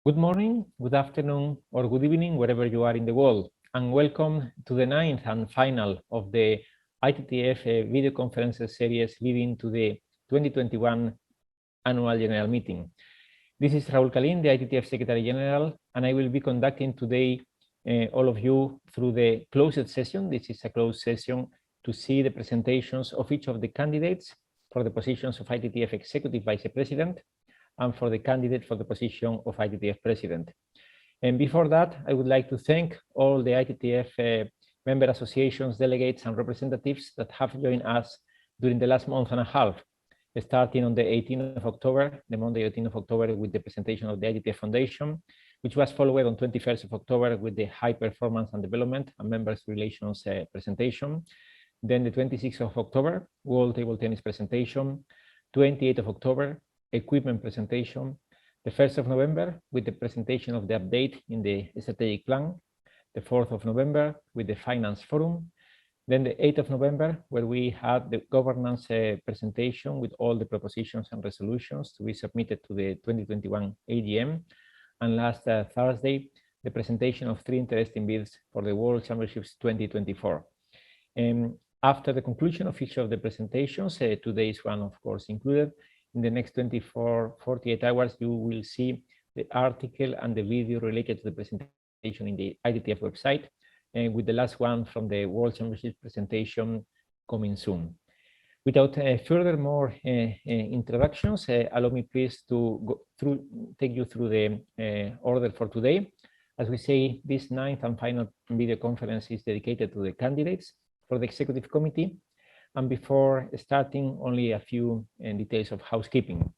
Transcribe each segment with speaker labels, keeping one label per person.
Speaker 1: Good morning, good afternoon, or good evening, wherever you are in the world, and welcome to the ninth and final of the ITTF video conferences series leading to the 2021 Annual General Meeting. This is Raúl Calín, the ITTF Secretary General, and I will be conducting today all of you through the closed session. This is a closed session to see the presentations of each of the candidates for the positions of ITTF Executive Vice President and for the candidate for the position of ITTF President. And before that, I would like to thank all the ITTF member associations, delegates, and representatives that have joined us during the last month and a half, starting on the 18th of October, the Monday 18th of October, with the presentation of the ITTF Foundation, which was followed on 21st of October with the High Performance and Development and Members Relations presentation. Then the 26th of October, World Table Tennis presentation. 28th of October, Equipment presentation. The 1st of November, with the presentation of the update in the strategic plan. The 4th of November, with the Finance Forum. Then the 8th of November, where we had the governance presentation with all the propositions and resolutions to be submitted to the 2021 AGM. And last Thursday, the presentation of 3 interesting bids for the World Championships 2024. After the conclusion of each of the presentations, today's one, of course, included, in the next 48 hours, you will see the article and the video related to the presentation in the ITTF website, and with the last one from the World Championship presentation coming soon. Without further introductions, allow me please to take you through the order for today. As we say, this ninth and final video conference is dedicated to the candidates for the Executive Committee. And before starting, only a few details of housekeeping.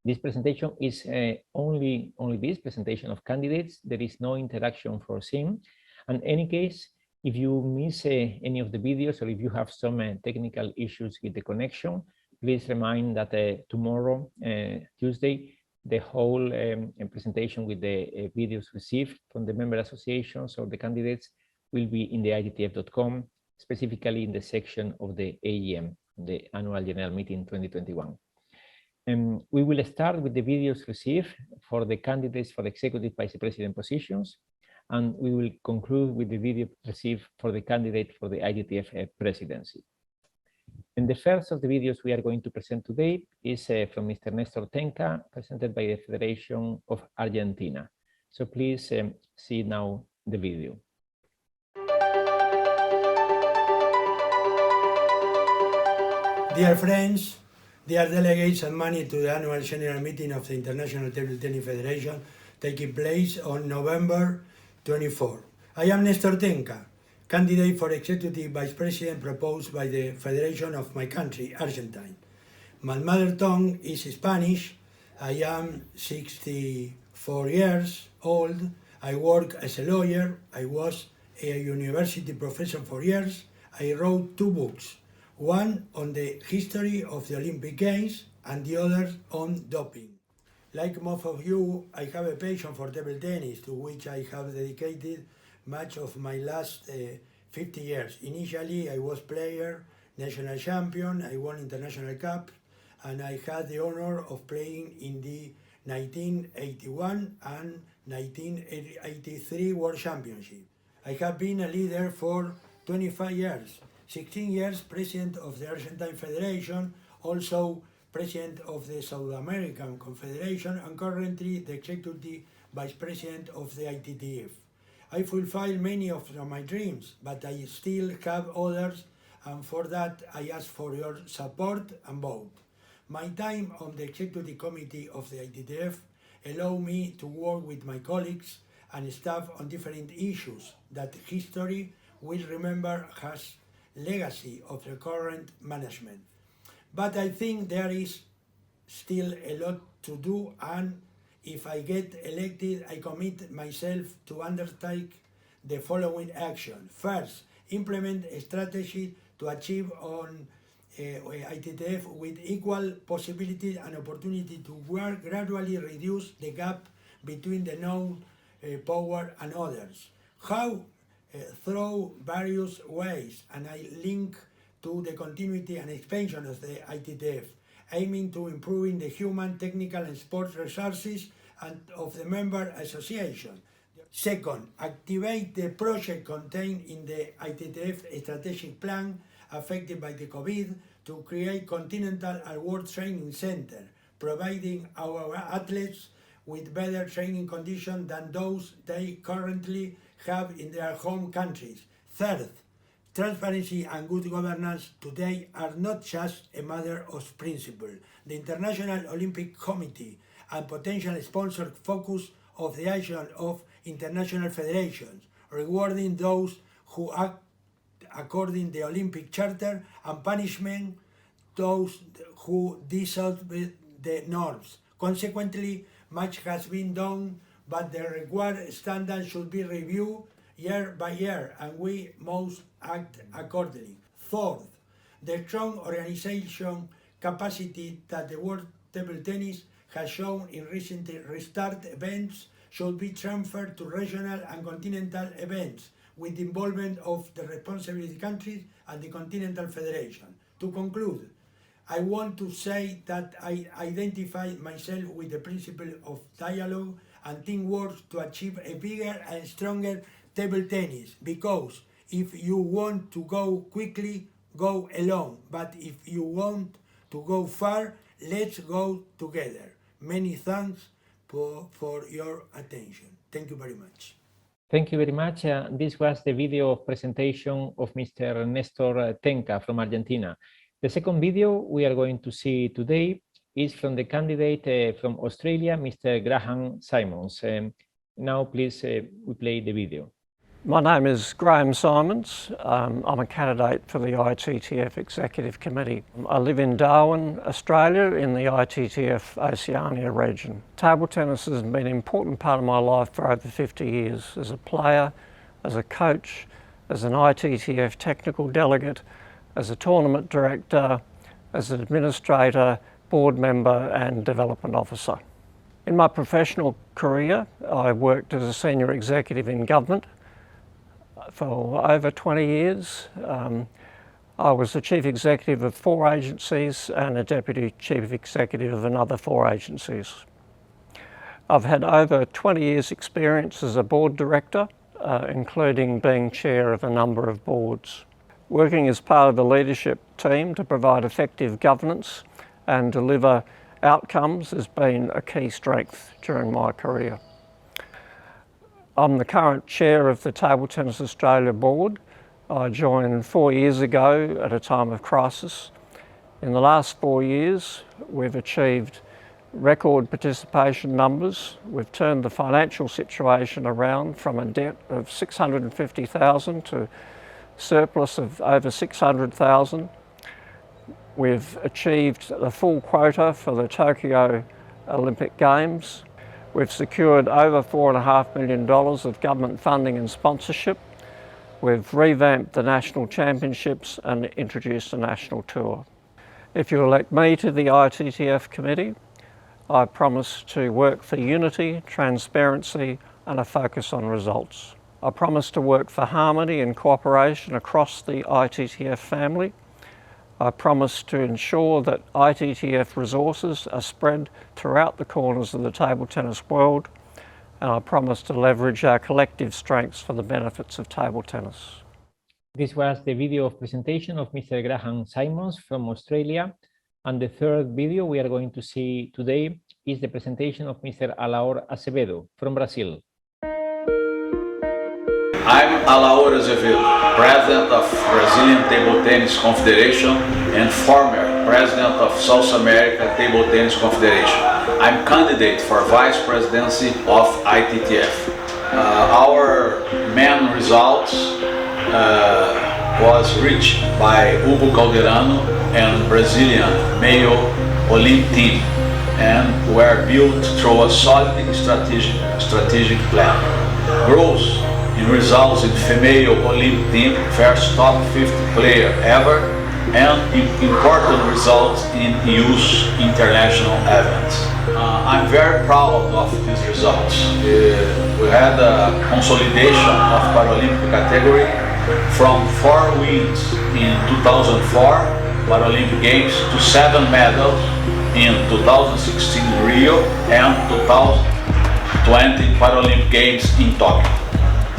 Speaker 1: This presentation is only this presentation of candidates. There is no interaction foreseen. And in any case, if you miss any of the videos or if you have some technical issues with the connection, please remind that tomorrow, Tuesday, the whole presentation with the videos received from the member associations or the candidates will be in the ITTF.com, specifically in the section of the AGM, the Annual General Meeting 2021. We will start with the videos received for the candidates for the Executive Vice President positions, and we will conclude with the video received for the candidate for the ITTF presidency. And the first of the videos we are going to present today is from Mr. Nestor Tenka, presented by the Federation of Argentina. So please see now the video.
Speaker 2: Dear friends, dear delegates, and money to the annual general meeting of the International Table Tennis Federation taking place on November 24. I am Nestor Tenka, candidate for Executive Vice President proposed by the Federation of my country, Argentine. My mother tongue is Spanish. I am 64 years old. I work as a lawyer. I was a university professor for years. I wrote 2 books. One on the history of the Olympic Games and the other on doping. Like most of you, I have a passion for table tennis, to which I have dedicated much of my last 50 years. Initially, I was player, national champion, I won international cup, and I had the honor of playing in the 1981 and 1983 World Championship. I have been a leader for 25 years. 16 years president of the Argentine Federation, also president of the South American Confederation, and currently the executive vice president of the ITTF. I fulfill many of my dreams, but I still have others, and for that I ask for your support and vote. My time on the executive committee of the ITTF allow me to work with my colleagues and staff on different issues that history will remember as legacy of the current management. But I think there is still a lot to do, and if I get elected, I commit myself to undertake the following action. First, implement a strategy to achieve on ITTF with equal possibility and opportunity to gradually reduce the gap between the known power and others. How? Through various ways, and I link to the continuity and expansion of the ITTF, aiming to improving the human, technical, and sports resources and of the member association. Second, activate the project contained in the ITTF strategic plan affected by the COVID to create continental and world training center, providing our athletes with better training conditions than those they currently have in their home countries. Third, transparency and good governance today are not just a matter of principle. The International Olympic Committee and potential sponsors focus on the action of international federations, rewarding those who act according to the Olympic Charter and punishment those who disobey the norms. Consequently, much has been done, but the required standards should be reviewed year by year, and we must act accordingly. Fourth, the strong organization capacity that the World Table Tennis has shown in recent restart events should be transferred to regional and continental events with the involvement of the responsibility countries and the Continental Federation. To conclude, I want to say that I identify myself with the principle of dialogue and teamwork to achieve a bigger and stronger table tennis, because if you want to go quickly, go alone, but if you want to go far, let's go together. Many thanks for your attention. Thank you very much.
Speaker 1: Thank you very much. This was the video presentation of Mr. Nestor Tenka from Argentina. The second video we are going to see today is from the candidate from Australia, Mr. Graham Simons. Now, please, we play the video.
Speaker 3: My name is Graham Simons. I'm a candidate for the ITTF Executive Committee. I live in Darwin, Australia, in the ITTF Oceania region. Table tennis has been an important part of my life for over 50 years, as a player, as a coach, as an ITTF technical delegate, as a tournament director, as an administrator, board member and development officer. In my professional career, I worked as a senior executive in government for over 20 years. I was the chief executive of 4 agencies and a deputy chief executive of another 4 agencies. I've had over 20 years experience as a board director, including being chair of a number of boards. Working as part of the leadership team to provide effective governance and deliver outcomes has been a key strength during my career. I'm the current chair of the Table Tennis Australia board. I joined 4 years ago at a time of crisis. In the last 4 years, we've achieved record participation numbers. We've turned the financial situation around from a debt of $650,000 to surplus of over $600,000. We've achieved the full quota for the Tokyo Olympic Games. We've secured over $4.5 million of government funding and sponsorship. We've revamped the national championships and introduced a national tour. If you elect me to the ITTF committee, I promise to work for unity, transparency and a focus on results. I promise to work for harmony and cooperation across the ITTF family. I promise to ensure that ITTF resources are spread throughout the corners of the table tennis world, and I promise to leverage our collective strengths for the benefits of table tennis.
Speaker 1: This was the video of presentation of Mr. Graham Simons from Australia, and the third video we are going to see today is the presentation of Mr. Alair Acevedo from Brazil.
Speaker 4: I'm Alair Acevedo, President of Brazilian Table Tennis Confederation and former President of South America Table Tennis Confederation. I'm candidate for Vice Presidency of ITTF. Our main results was reached by Hugo Calderano and Brazilian male Olympic team, and were built through a solid strategic plan. Growth in results in female Olympic team, first top 50 player ever, and important results in youth international events. I'm very proud of these results. We had a consolidation of Paralympic category from 4 wins in 2004 Paralympic Games to 7 medals in 2016 Rio and 2020 Paralympic Games in Tokyo.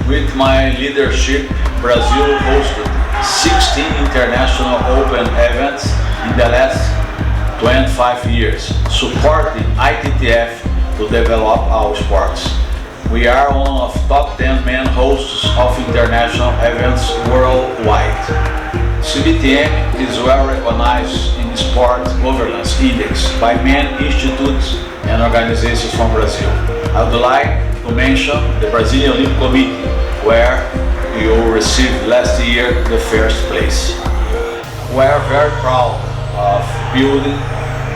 Speaker 4: With my leadership, Brazil hosted 16 international open events in the last 25 years, supporting ITTF to develop our sports. We are one of top 10 main hosts of international events worldwide. CBTM is well recognized in the Sport Governance Index by many institutes and organizations from Brazil. I would like to mention the Brazilian Olympic Committee, where you received last year the first place. We are very proud of building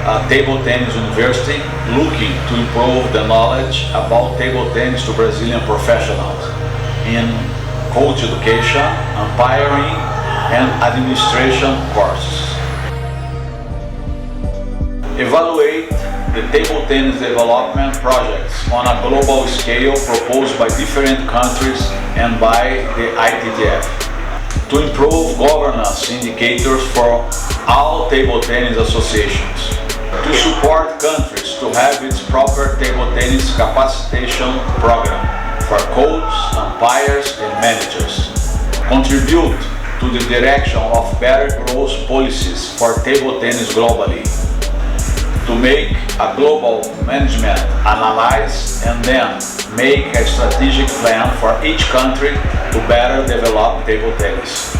Speaker 4: a table tennis university looking to improve the knowledge about table tennis to Brazilian professionals in coach education, umpiring, and administration courses. Evaluate the table tennis development projects on a global scale proposed by different countries and by the ITTF to improve governance indicators for all table tennis associations, to support countries to have its proper table tennis capacitation program for coaches, umpires and managers, contribute to the direction of better growth policies for table tennis globally, to make a global management analysis and then make a strategic plan for each country to better develop table tennis,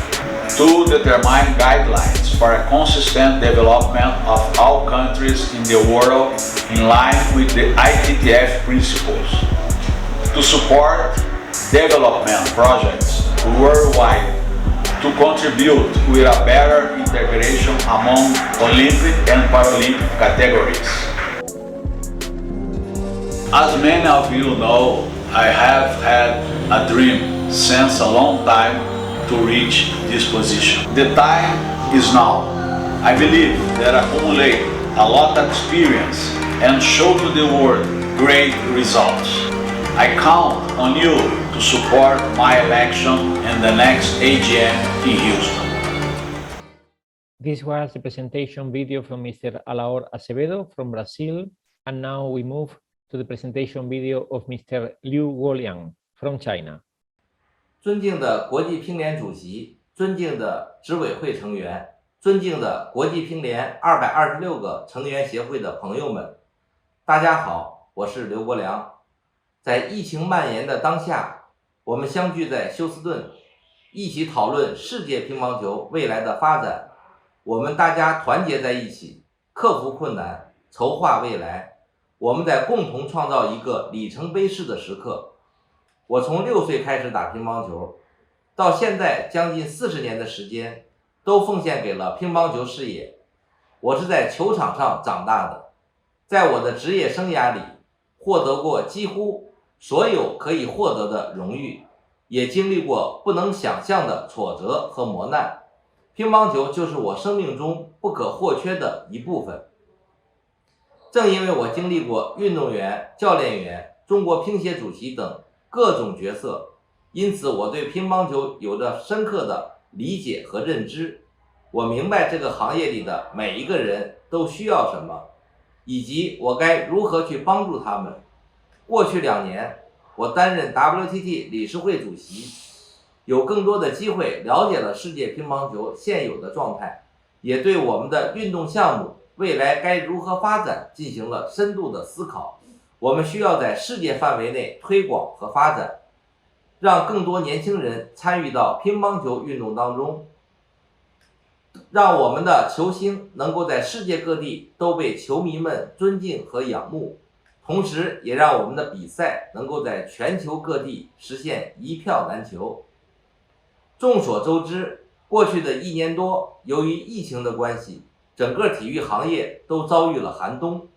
Speaker 4: to determine guidelines for a consistent development of all countries in the world in line with the ITTF principles, to support development projects worldwide, to contribute with a better integration among Olympic and Paralympic categories. As many of you know, I have had a dream since a long time to reach this position. The time is now. I believe that I accumulate a lot of experience and show to the world great results. I count on you to support my election in the next AGM in Houston.
Speaker 1: This was the presentation video from Mr. Alair Acevedo from Brazil, and now we move to the presentation video of Mr. Liu Guoliang from China.
Speaker 5: 尊敬的国际乒联主席，尊敬的执委会成员，尊敬的国际乒联226个成员协会的朋友们，大家好，我是刘国梁。在疫情蔓延的当下，我们相聚在休斯顿，一起讨论世界乒乓球未来的发展。我们大家团结在一起，克服困难，筹划未来。我们在共同创造一个里程碑式的时刻。我从6岁开始打乒乓球，到现在将近40年的时间，都奉献给了乒乓球事业。我是在球场上长大的，在我的职业生涯里，获得过几乎所有可以获得的荣誉，也经历过不能想象的挫折和磨难。乒乓球就是我生命中不可或缺的一部分。正因为我经历过运动员、教练员、中国乒协主席等各种角色，因此我对乒乓球有着深刻的理解和认知。我明白这个行业里的每一个人都需要什么，以及我该如何去帮助他们。过去2年，我担任 WTT 理事会主席，有更多的机会了解了世界乒乓球现有的状态，也对我们的运动项目未来该如何发展进行了深度的思考。我们需要在世界范围内推广和发展，让更多年轻人参与到乒乓球运动当中，让我们的球星能够在世界各地都被球迷们尊敬和仰慕，同时也让我们的比赛能够在全球各地实现一票难求。众所周知，过去的1年多，由于疫情的关系，整个体育行业都遭遇了寒冬。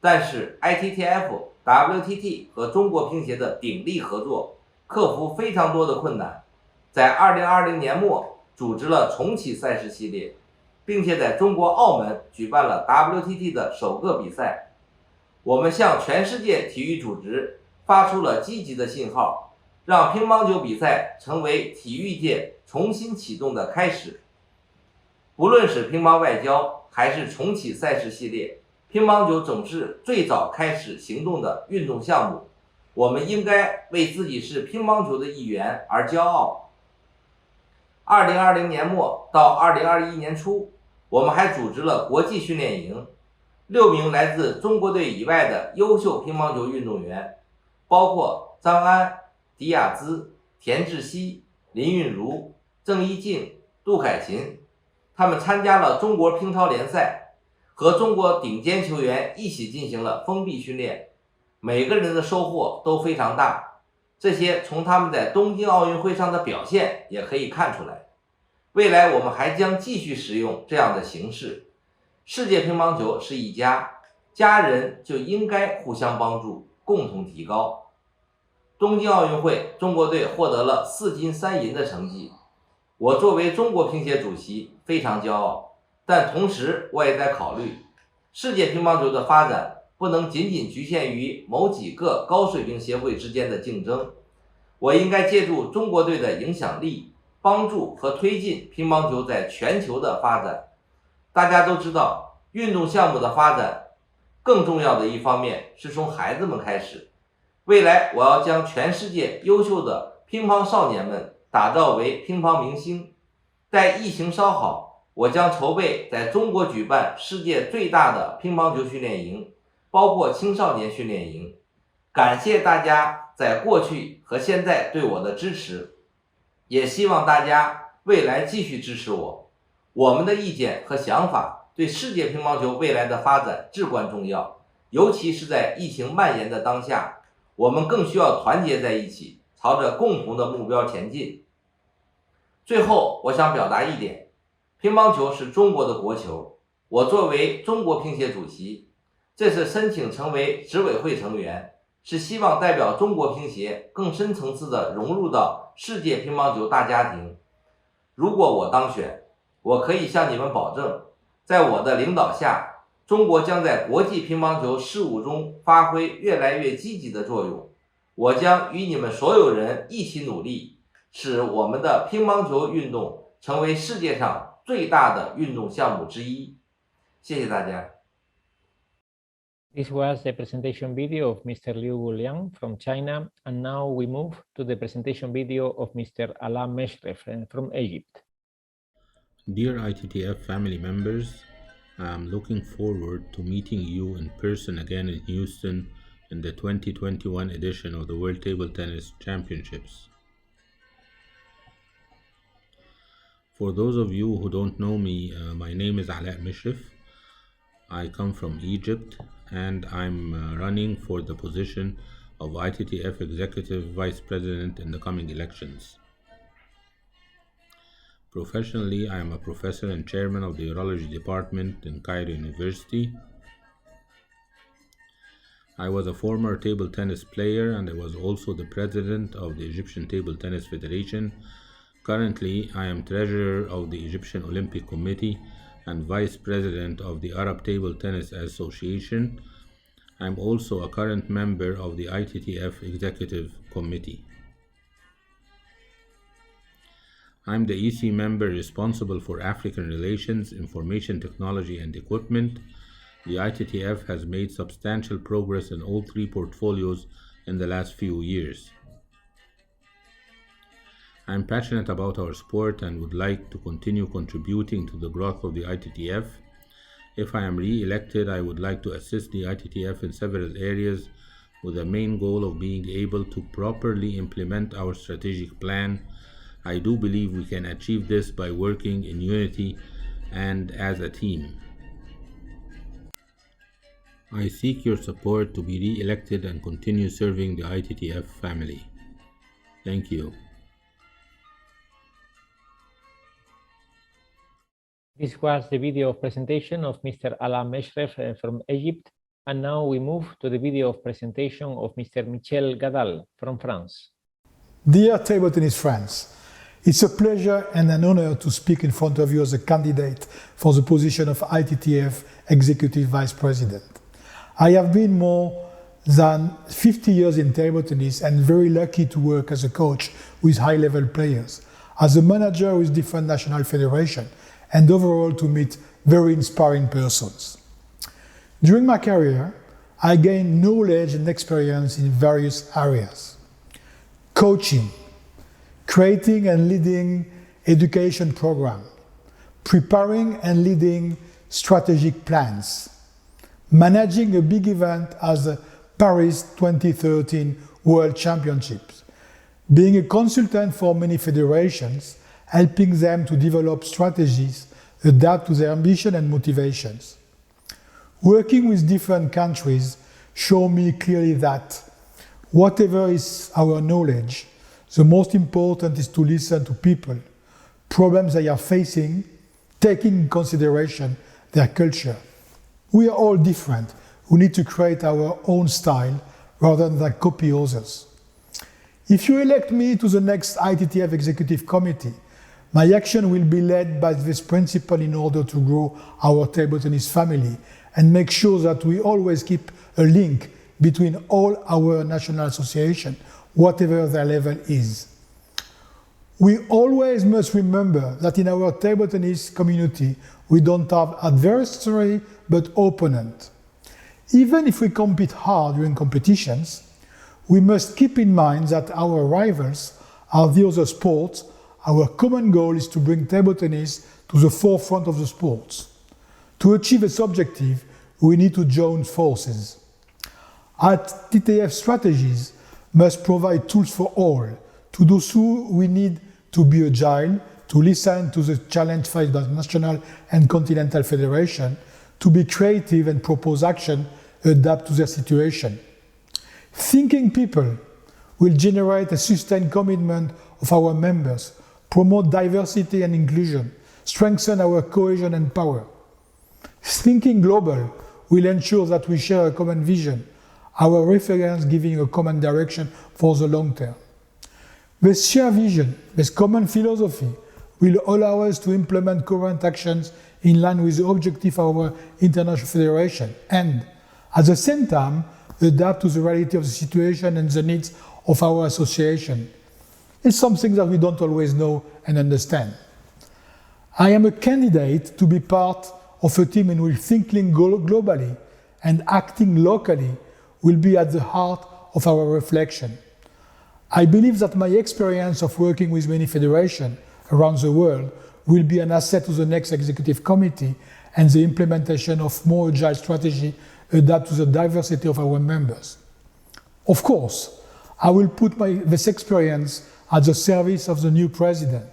Speaker 5: 但是 ITTF、WTT 和中国乒协的鼎力合作，克服非常多的困难，在2020年末组织了重启赛事系列，并且在中国澳门举办了 WTT 的首个比赛。我们向全世界体育组织发出了积极的信号，让乒乓球比赛成为体育界重新启动的开始。不论是乒乓外交还是重启赛事系列，乒乓球总是最早开始行动的运动项目。我们应该为自己是乒乓球的一员而骄傲。2020年末到2021年初，我们还组织了国际训练营，6名来自中国队以外的优秀乒乓球运动员，包括张安、迪亚兹、田志希、林韵如、郑一静、杜凯琴，他们参加了中国乒超联赛，和中国顶尖球员一起进行了封闭训练，每个人的收获都非常大，这些从他们在东京奥运会上的表现也可以看出来。未来我们还将继续使用这样的形式。世界乒乓球是一家，家人就应该互相帮助，共同提高。东京奥运会，中国队获得了4金3银的成绩，我作为中国乒协主席非常骄傲，但同时我也在考虑，世界乒乓球的发展不能仅仅局限于某几个高水平协会之间的竞争，我应该借助中国队的影响力，帮助和推进乒乓球在全球的发展。大家都知道，运动项目的发展更重要的一方面是从孩子们开始。未来我要将全世界优秀的乒乓少年们打造为乒乓明星。待疫情稍好，我将筹备在中国举办世界最大的乒乓球训练营，包括青少年训练营。感谢大家在过去和现在对我的支持，也希望大家未来继续支持我。我们的意见和想法对世界乒乓球未来的发展至关重要，尤其是在疫情蔓延的当下，我们更需要团结在一起，朝着共同的目标前进。最后，我想表达一点，乒乓球是中国的国球，我作为中国乒协主席，这次申请成为执委会成员，是希望代表中国乒协更深层次地融入到世界乒乓球大家庭。如果我当选，我可以向你们保证，在我的领导下，中国将在国际乒乓球事务中发挥越来越积极的作用。我将与你们所有人一起努力，使我们的乒乓球运动成为世界上最大的运动项目之一。谢谢大家。
Speaker 1: This was the presentation video of Mr. Liu Liang from China, and now we move to the presentation video of Mr. Alair Acevedo from Egypt.
Speaker 6: Dear ITTF family members, I am looking forward to meeting you in person again in Houston in the 2021 edition of the World Table Tennis Championships. For those of you who don't know me, my name is Alair Acevedo. I come from Egypt and I'm running for the position of ITTF Executive Vice President in the coming elections. Professionally, I am a professor and chairman of the Urology Department in Cairo University. I was a former table tennis player and I was also the president of the Egyptian Table Tennis Federation. Currently, I am treasurer of the Egyptian Olympic Committee and vice president of the Arab Table Tennis Association. I am also a current member of the ITTF Executive Committee. I am the EC member responsible for African relations, information technology, and equipment. The ITTF has made substantial progress in all three portfolios in the last few years. I am passionate about our sport and would like to continue contributing to the growth of the ITTF. If I am re-elected, I would like to assist the ITTF in several areas with the main goal of being able to properly implement our strategic plan. I do believe we can achieve this by working in unity and as a team. I seek your support to be re-elected and continue serving the ITTF family. Thank you.
Speaker 1: This was the video of presentation of Mr. Alair Acevedo from Egypt, and now we move to the video of presentation of Mr. Michel Gaillard from France.
Speaker 7: Dear table tennis friends, it's a pleasure and an honor to speak in front of you as a candidate for the position of ITTF Executive Vice President. I have been more than 50 years in table tennis and very lucky to work as a coach with high-level players, as a manager with different national federations, and overall to meet very inspiring persons. During my career, I gained knowledge and experience in various areas. Coaching, creating and leading education programs, preparing and leading strategic plans, managing a big event as the Paris 2013 World Championships, being a consultant for many federations, helping them to develop strategies, adapt to their ambition and motivations. Working with different countries show me clearly that whatever is our knowledge, the most important is to listen to people, problems they are facing, taking in consideration their culture. We are all different. We need to create our own style rather than copy others. If you elect me to the next ITTF Executive Committee, my action will be led by this principle in order to grow our table tennis family and make sure that we always keep a link between all our national associations, whatever their level is. We always must remember that in our table tennis community, we don't have adversary but opponent. Even if we compete hard during competitions, we must keep in mind that our rivals are the other sports. Our common goal is to bring table tennis to the forefront of the sports. To achieve this objective, we need to join forces. ITTF strategies must provide tools for all. To do so, we need to be agile, to listen to the challenge faced by the national and continental federation, to be creative and propose action, adapt to their situation. Thinking people will generate a sustained commitment of our members, promote diversity and inclusion, strengthen our cohesion and power. Thinking global will ensure that we share a common vision, our reference giving a common direction for the long term. This shared vision, this common philosophy, will allow us to implement current actions in line with the objective of our international federation and, at the same time, adapt to the reality of the situation and the needs of our association. It's something that we don't always know and understand. I am a candidate to be part of a team in which thinking globally and acting locally will be at the heart of our reflection. I believe that my experience of working with many federations around the world will be an asset to the next executive committee and the implementation of more agile strategy adapt to the diversity of our members. Of course, I will put this experience at the service of the new president.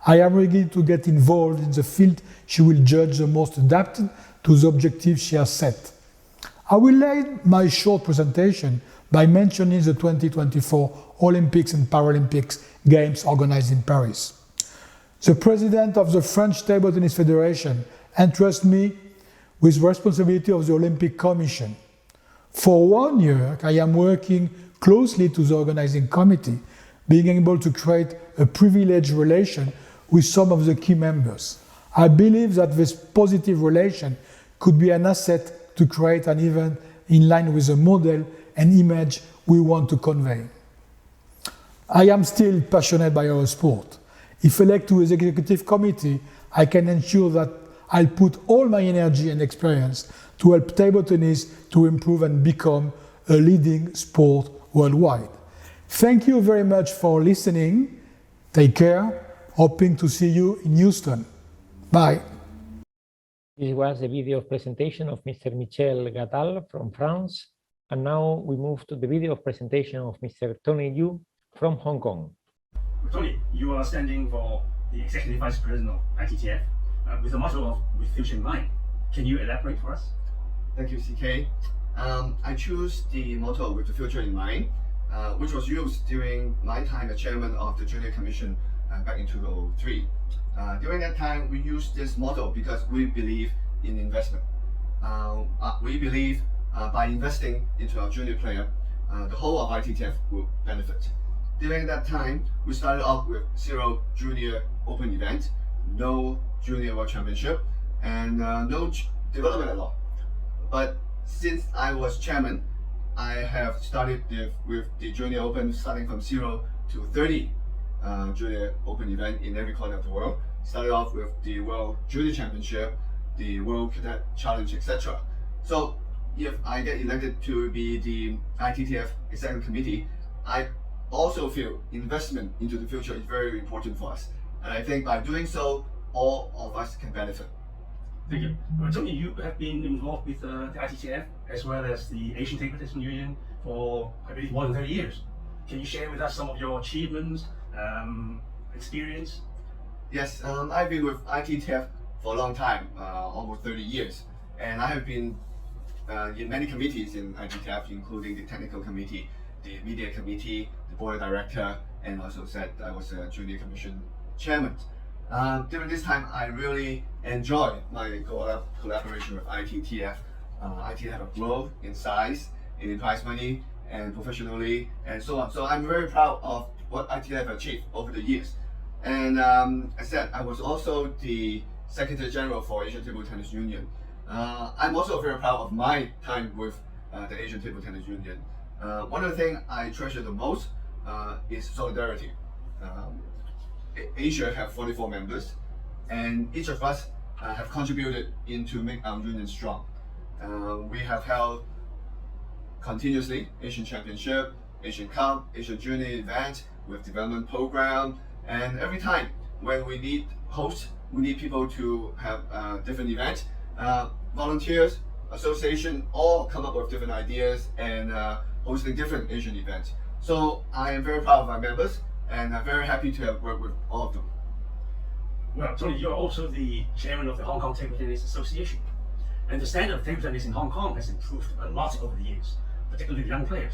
Speaker 7: I am ready to get involved in the field she will judge the most adapted to the objectives she has set. I will end my short presentation by mentioning the 2024 Olympics and Paralympics Games organized in Paris. The president of the French Table Tennis Federation entrusts me with responsibility of the Olympic Commission. For 1 year, I am working closely to the organizing committee, being able to create a privileged relation with some of the key members. I believe that this positive relation could be an asset to create an event in line with the model and image we want to convey. I am still passionate by our sport. If elected to the executive committee, I can ensure that I'll put all my energy and experience to help table tennis to improve and become a leading sport worldwide. Thank you very much for listening. Take care. Hoping to see you in Houston. Bye.
Speaker 1: This was the video presentation of Mr. Michel Gaillard from France. And now we move to the video presentation of Mr. Tony Yu from Hong Kong.
Speaker 8: Tony, you are standing for the Executive Vice President of ITTF with the motto of "With Future in Mind." Can you elaborate for us?
Speaker 9: Thank you, CK. I choose the motto "With the Future in Mind," which was used during my time as chairman of the Junior Commission back in 2003. During that time, we used this motto because we believe in investment. We believe by investing into our junior player, the whole of ITTF will benefit. During that time, we started off with 0 junior open event, no junior world championship, and no development at all. But since I was chairman, I have started with the junior open, starting from 0 to 30 junior open event in every corner of the world. Started off with the World Junior Championship, the World Cadet Challenge, etc. So if I get elected to be the ITTF Executive Committee, I also feel investment into the future is very important for us. And I think by doing so, all of us can benefit.
Speaker 8: Thank you. Tony, you have been involved with the ITTF as well as the Asian Table Tennis Union for, I believe, more than 30 years. Can you share with us some of your achievements, experience?
Speaker 9: Yes, I've been with ITTF for a long time, almost 30 years. And I have been in many committees in ITTF, including the technical committee, the media committee, the board of director, and also said I was a junior commission chairman. During this time, I really enjoy my collaboration with ITTF. ITTF have grown in size, in prize money, and professionally, and so on. So I'm very proud of what ITTF achieved over the years. And I said I was also the Secretary General for Asian Table Tennis Union. I'm also very proud of my time with the Asian Table Tennis Union. One of the things I treasure the most is solidarity. Asia have 44 members, and each of us have contributed into make our union strong. We have held continuously Asian Championship, Asian Cup, Asian Junior event with development program, and every time when we need hosts, we need people to have different events. Volunteers, association, all come up with different ideas and hosting different Asian events. So I am very proud of my members, and I'm very happy to have worked with all of them.
Speaker 8: Well, Tony, you're also the chairman of the Hong Kong Table Tennis Association. And the standard of table tennis in Hong Kong has improved a lot over the years, particularly young players.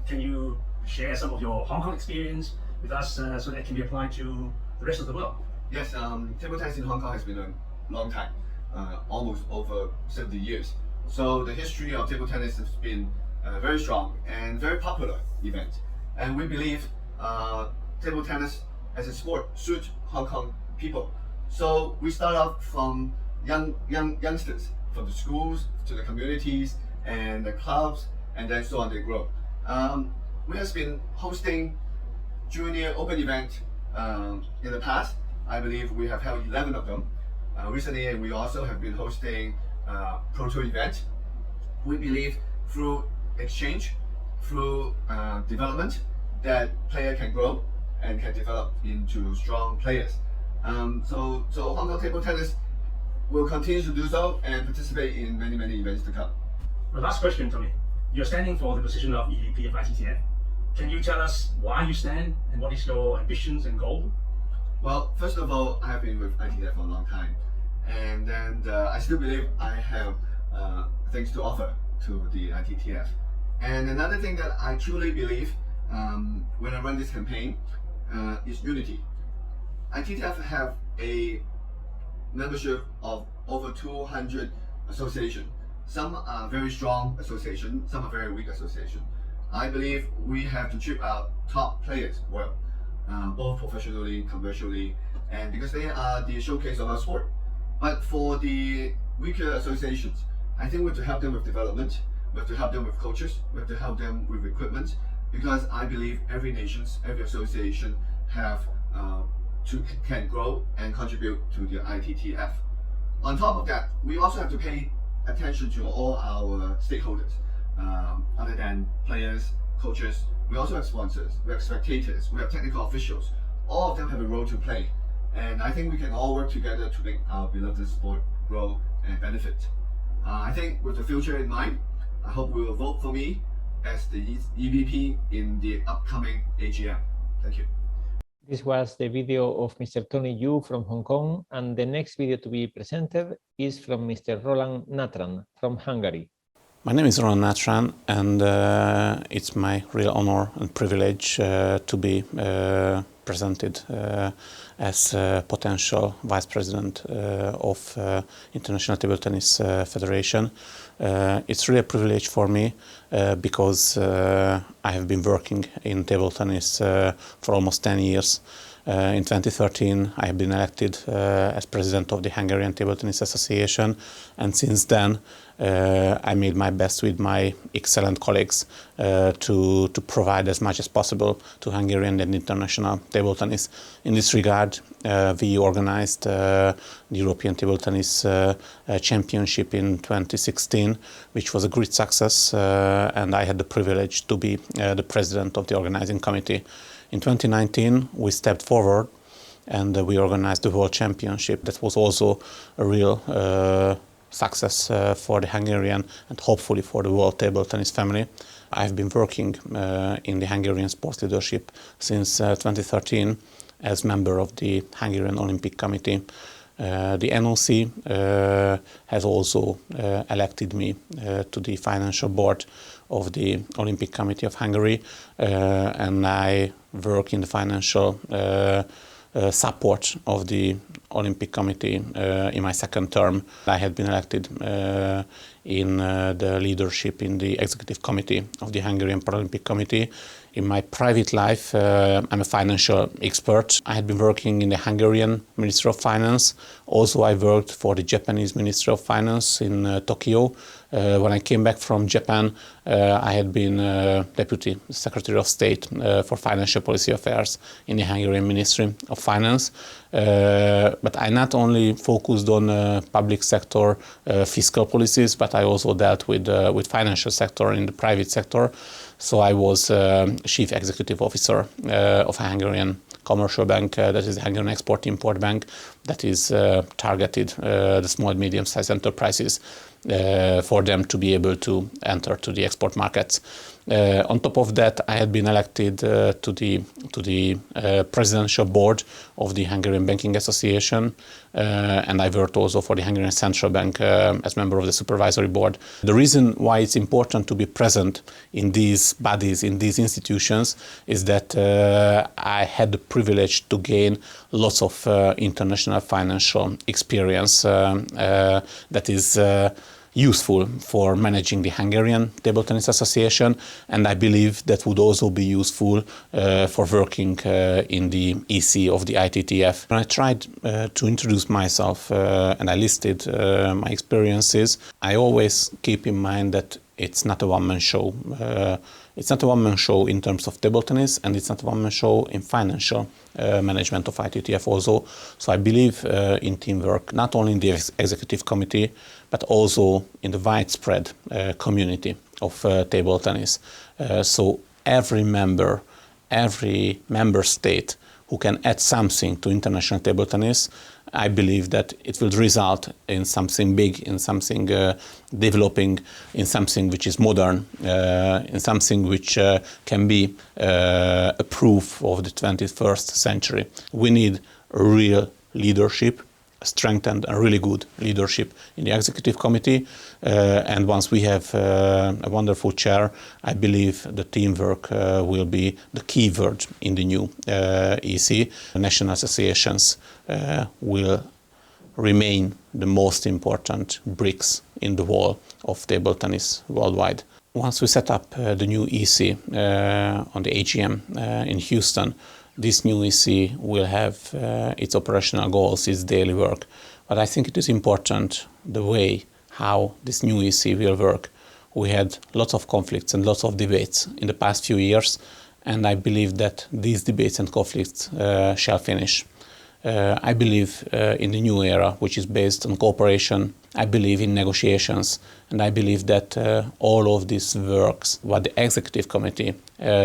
Speaker 8: Can you share some of your Hong Kong experience with us so that it can be applied to the rest of the world?
Speaker 9: Yes, table tennis in Hong Kong has been a long time, almost over 70 years. So the history of table tennis has been very strong and very popular event. And we believe table tennis as a sport suits Hong Kong people. So we start off from youngsters, from the schools to the communities and the clubs, and then so on they grow. We have been hosting junior open event in the past. I believe we have held 11 of them. Recently, we also have been hosting Pro Tour event. We believe through exchange, through development, that player can grow and can develop into strong players. So Hong Kong table tennis will continue to do so and participate in many, many events to come.
Speaker 8: The last question, Tony. You're standing for the position of EVP of ITTF. Can you tell us why you stand and what is your ambitions and goal?
Speaker 9: Well, first of all, I have been with ITTF for a long time, and then I still believe I have things to offer to the ITTF. And another thing that I truly believe when I run this campaign is unity. ITTF have a membership of over 200 associations. Some are very strong associations, some are very weak associations. I believe we have to treat our top players well, both professionally, commercially, and because they are the showcase of our sport. But for the weaker associations, I think we have to help them with development, we have to help them with coaches, we have to help them with equipment, because I believe every nation, every association can grow and contribute to the ITTF. On top of that, we also have to pay attention to all our stakeholders. Other than players, coaches, we also have sponsors, we have spectators, we have technical officials. All of them have a role to play. And I think we can all work together to make our beloved sport grow and benefit. I think with the future in mind, I hope you will vote for me as the EVP in the upcoming AGM. Thank you.
Speaker 1: This was the video of Mr. Tony Yu from Hong Kong, and the next video to be presented is from Mr. Roland Natran from Hungary.
Speaker 10: My name is Roland Natran, and it's my real honor and privilege to be presented as potential Vice President of International Table Tennis Federation. It's really a privilege for me because I have been working in table tennis for almost 10 years, In 2013, I have been elected as president of the Hungarian Table Tennis Association, and since then I made my best with my excellent colleagues to provide as much as possible to Hungarian and international table tennis. In this regard, we organized the European Table Tennis Championship in 2016, which was a great success, and I had the privilege to be the president of the organizing committee. In 2019, we stepped forward and we organized the World Championship. That was also a real success for the Hungarian and hopefully for the world table tennis family. I've been working in the Hungarian sports leadership since 2013 as member of the Hungarian Olympic Committee. The NOC has also elected me to the financial board of the Olympic Committee of Hungary, and I work in the financial support of the Olympic Committee in my second term. I had been elected in the leadership in the executive committee of the Hungarian Paralympic Committee. In my private life, I'm a financial expert. I had been working in the Hungarian Ministry of Finance. Also, I worked for the Japanese Ministry of Finance in Tokyo. When I came back from Japan, I had been Deputy Secretary of State for Financial Policy Affairs in the Hungarian Ministry of Finance. But I not only focused on public sector fiscal policies, but I also dealt with financial sector in the private sector. So I was Chief Executive Officer of a Hungarian commercial bank, that is the Hungarian Export-Import Bank, that is targeted the small and medium-sized enterprises for them to be able to enter to the export markets. On top of that, I had been elected to the presidential board of the Hungarian Banking Association, and I worked also for the Hungarian Central Bank as member of the supervisory board. The reason why it's important to be present in these bodies, in these institutions, is that I had the privilege to gain lots of international financial experience that is useful for managing the Hungarian Table Tennis Association, and I believe that would also be useful for working in the EC of the ITTF. When I tried to introduce myself and I listed my experiences, I always keep in mind that it's not a one-man show. It's not a one-man show in terms of table tennis, and it's not a one-man show in financial management of ITTF also. So I believe in teamwork, not only in the executive committee, but also in the widespread community of table tennis. So every member state who can add something to international table tennis, I believe that it will result in something big, in something developing, in something which is modern, in something which can be a proof of the 21st century. We need a real leadership, strengthened and really good leadership in the executive committee, and once we have a wonderful chair, I believe the teamwork will be the key word in the new EC. National associations will remain the most important bricks in the wall of table tennis worldwide. Once we set up the new EC on the AGM in Houston, this new EC will have its operational goals, its daily work. But I think it is important the way how this new EC will work. We had lots of conflicts and lots of debates in the past few years, and I believe that these debates and conflicts shall finish. I believe in the new era, which is based on cooperation. I believe in negotiations, and I believe that all of this works, what the executive committee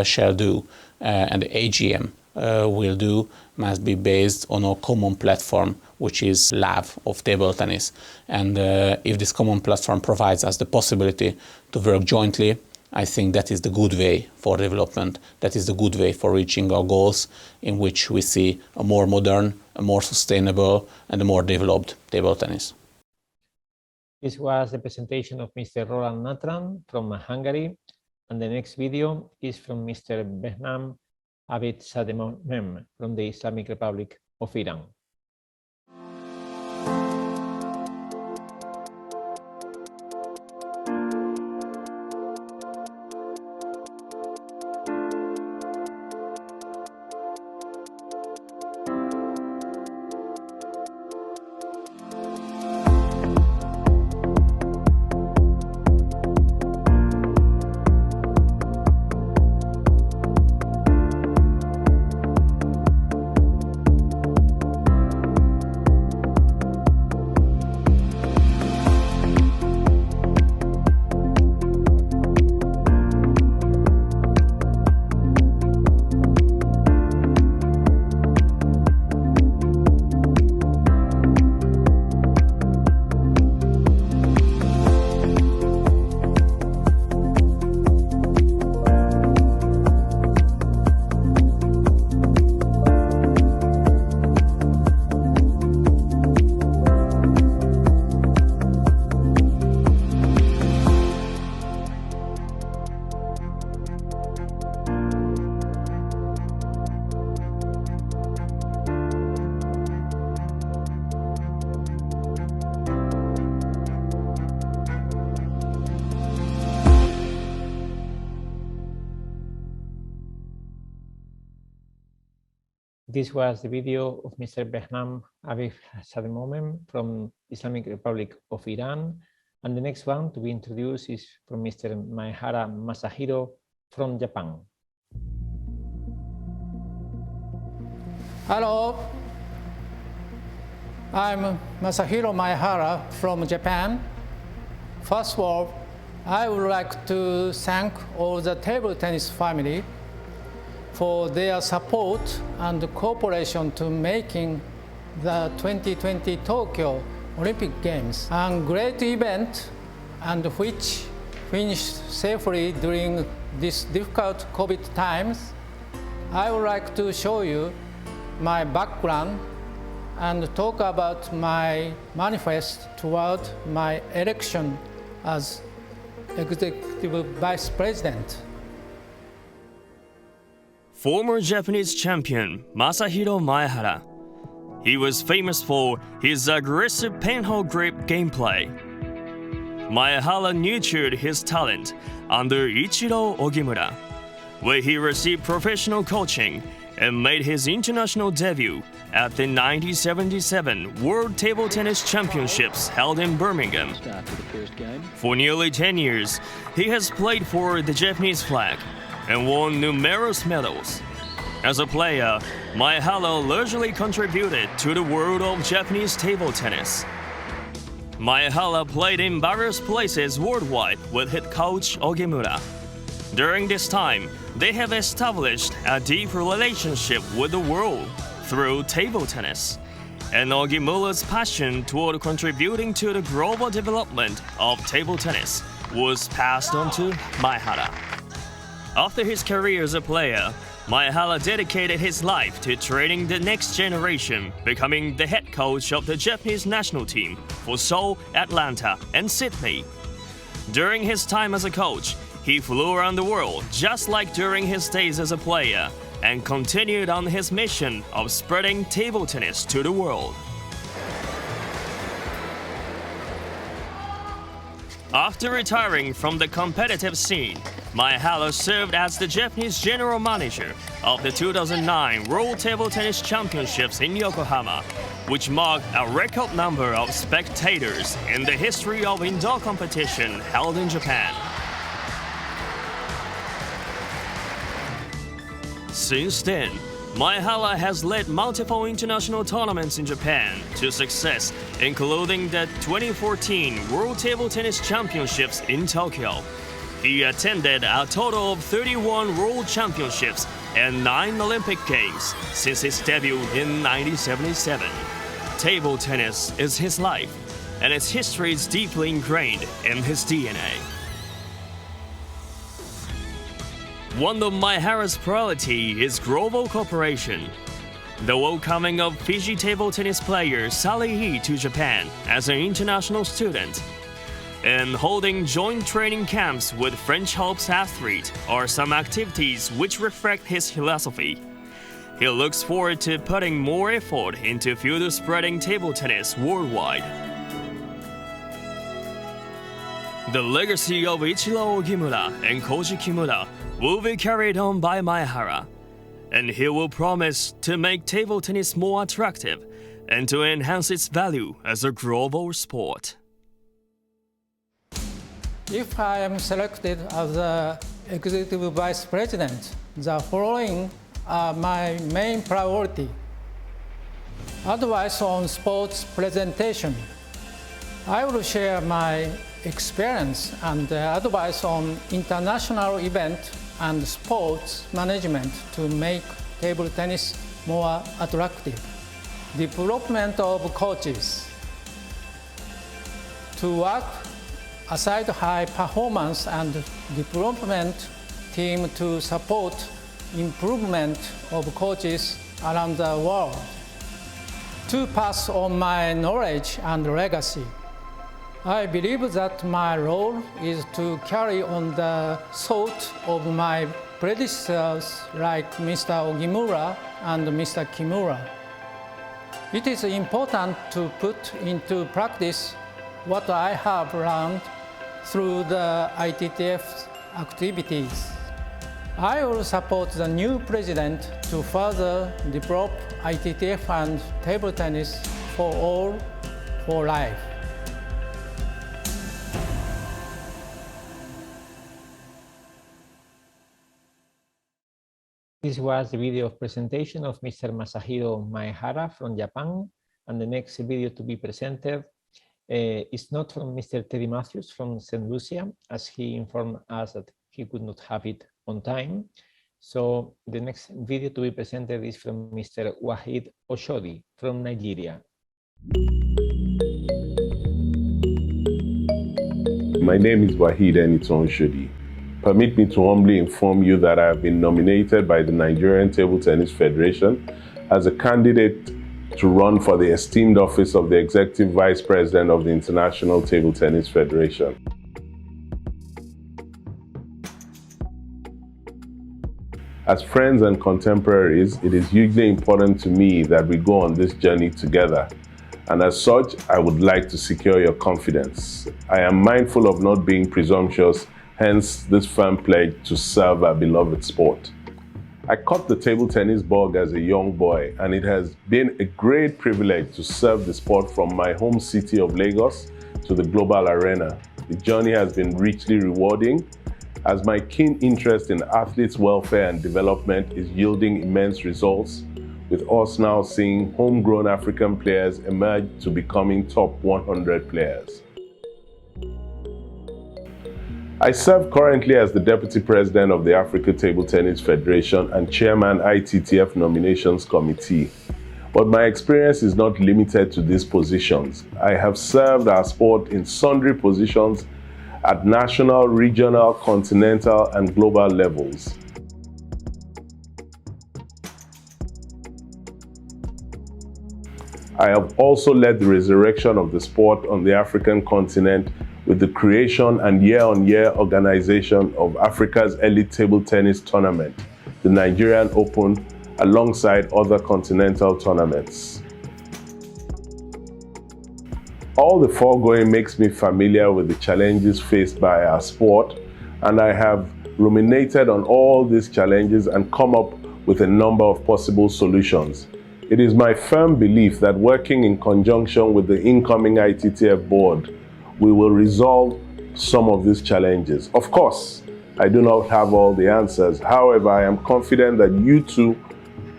Speaker 10: shall do and the AGM will do, must be based on a common platform, which is love of table tennis. And if this common platform provides us the possibility to work jointly, I think that is the good way for development. That is the good way for reaching our goals, in which we see a more modern, a more sustainable, and a more developed table tennis.
Speaker 1: This was the presentation of Mr. Roland Natran from Hungary, and the next video is from Mr. Behnam Abed Sademem from the Islamic Republic of Iran. This was the video of Mr. Behnam Abif Sademomen from Islamic Republic of Iran. And the next one to be introduced is from Mr. Maihara Masahiro from Japan.
Speaker 11: Hello, I'm Masahiro Maihara from Japan. First of all, I would like to thank all the table tennis family for their support and cooperation to making the 2020 Tokyo Olympic Games a great event and which finished safely during these difficult COVID times. I would like to show you my background and talk about my manifest toward my election as Executive Vice President.
Speaker 12: Former Japanese champion Masahiro Maihara. He was famous for his aggressive pinhole grip gameplay. Maihara nurtured his talent under Ichiro Ogimura, where he received professional coaching and made his international debut at the 1977 World Table Tennis Championships held in Birmingham. For nearly 10 years, he has played for the Japanese flag and won numerous medals. As a player, Maihara largely contributed to the world of Japanese table tennis. Maihara played in various places worldwide with head coach Ogimura. During this time, they have established a deep relationship with the world through table tennis, and Ogimura's passion toward contributing to the global development of table tennis was passed on to Maihara. After his career as a player, Maihara dedicated his life to training the next generation, becoming the head coach of the Japanese national team for Seoul, Atlanta, and Sydney. During his time as a coach, he flew around the world just like during his days as a player and continued on his mission of spreading table tennis to the world. After retiring from the competitive scene, Maihara served as the Japanese general manager of the 2009 World Table Tennis Championships in Yokohama, which marked a record number of spectators in the history of indoor competition held in Japan. Since then, Maihara has led multiple international tournaments in Japan to success, including the 2014 World Table Tennis Championships in Tokyo. He attended a total of 31 World Championships and 9 Olympic Games since his debut in 1977. Table tennis is his life, and its history is deeply ingrained in his DNA. One of Maihara's priority is global cooperation. The welcoming of Fiji table tennis player Sally He to Japan as an international student, and holding joint training camps with French Hopes athletes are some activities which reflect his philosophy. He looks forward to putting more effort into further spreading table tennis worldwide. The legacy of Ichiro Ogimura and Koji Kimura will be carried on by Maihara, and he will promise to make table tennis more attractive and to enhance its value as a global sport.
Speaker 11: If I am selected as the Executive Vice President, the following are my main priority. Advice on sports presentation. I will share my experience and advice on international event and sports management to make table tennis more attractive. Development of coaches. To work aside high performance and development team to support improvement of coaches around the world. To pass on my knowledge and legacy. I believe that my role is to carry on the thought of my predecessors like Mr. Ogimura and Mr. Kimura. It is important to put into practice what I have learned through the ITTF activities. I will support the new president to further develop ITTF and table tennis for all for life.
Speaker 1: This was the video of presentation of Mr. Masahiro Maihara from Japan, and the next video to be presented is not from Mr. Teddy Matthews from St. Lucia, as he informed us that he could not have it on time. So the next video to be presented is from Mr. Waheed Oshodi from Nigeria.
Speaker 13: My name is Waheed Oshodi. Permit me to humbly inform you that I have been nominated by the Nigerian Table Tennis Federation as a candidate to run for the esteemed office of the Executive Vice President of the International Table Tennis Federation. As friends and contemporaries, it is hugely important to me that we go on this journey together. And as such, I would like to secure your confidence. I am mindful of not being presumptuous, hence this firm pledge to serve our beloved sport. I caught the table tennis bug as a young boy, and it has been a great privilege to serve the sport from my home city of Lagos to the global arena. The journey has been richly rewarding, as my keen interest in athletes' welfare and development is yielding immense results, with us now seeing homegrown African players emerge to becoming top 100 players. I serve currently as the Deputy President of the Africa Table Tennis Federation and Chairman ITTF Nominations Committee. But my experience is not limited to these positions. I have served our sport in sundry positions at national, regional, continental, and global levels. I have also led the resurrection of the sport on the African continent with the creation and year-on-year organization of Africa's elite table tennis tournament, the Nigerian Open, alongside other continental tournaments. All the foregoing makes me familiar with the challenges faced by our sport, and I have ruminated on all these challenges and come up with a number of possible solutions. It is my firm belief that working in conjunction with the incoming ITTF board, we will resolve some of these challenges. Of course, I do not have all the answers. However, I am confident that you too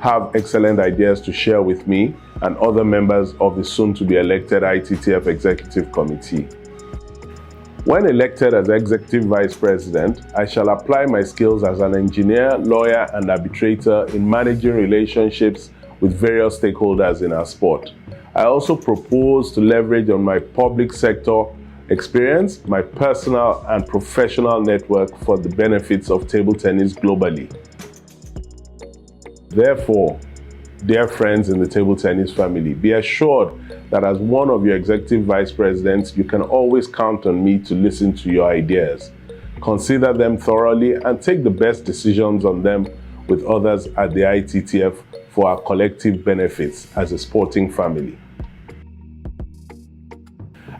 Speaker 13: have excellent ideas to share with me and other members of the soon-to-be elected ITTF Executive Committee. When elected as Executive Vice President, I shall apply my skills as an engineer, lawyer, and arbitrator in managing relationships with various stakeholders in our sport. I also propose to leverage on my public sector experience, my personal and professional network for the benefits of table tennis globally. Therefore, dear friends in the table tennis family, be assured that as one of your executive vice presidents, you can always count on me to listen to your ideas. Consider them thoroughly and take the best decisions on them with others at the ITTF for our collective benefits as a sporting family.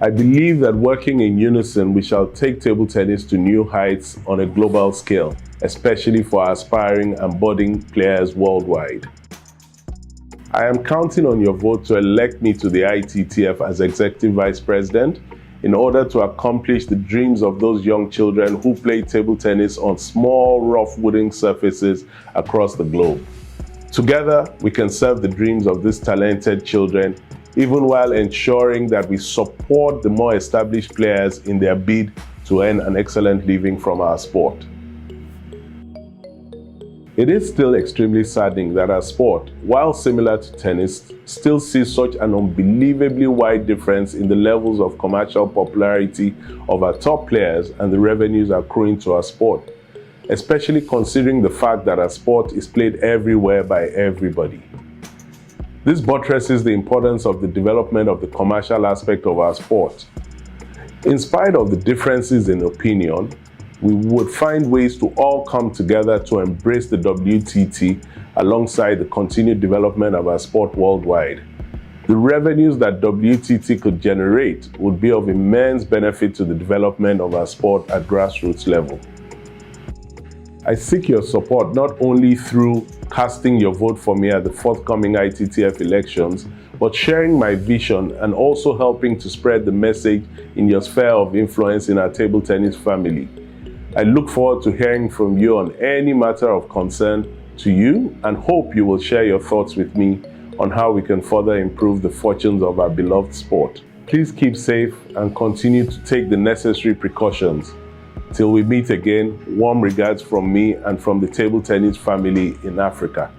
Speaker 13: I believe that working in unison, we shall take table tennis to new heights on a global scale, especially for aspiring and budding players worldwide. I am counting on your vote to elect me to the ITTF as Executive Vice President in order to accomplish the dreams of those young children who play table tennis on small, rough wooden surfaces across the globe. Together, we can serve the dreams of these talented children, even while ensuring that we support the more established players in their bid to earn an excellent living from our sport. It is still extremely saddening that our sport, while similar to tennis, still sees such an unbelievably wide difference in the levels of commercial popularity of our top players and the revenues accruing to our sport, especially considering the fact that our sport is played everywhere by everybody. This buttresses the importance of the development of the commercial aspect of our sport. In spite of the differences in opinion, we would find ways to all come together to embrace the WTT alongside the continued development of our sport worldwide. The revenues that WTT could generate would be of immense benefit to the development of our sport at grassroots level. I seek your support not only through casting your vote for me at the forthcoming ITTF elections, but sharing my vision and also helping to spread the message in your sphere of influence in our table tennis family. I look forward to hearing from you on any matter of concern to you and hope you will share your thoughts with me on how we can further improve the fortunes of our beloved sport. Please keep safe and continue to take the necessary precautions. Till we meet again, warm regards from me and from the table tennis family in Africa.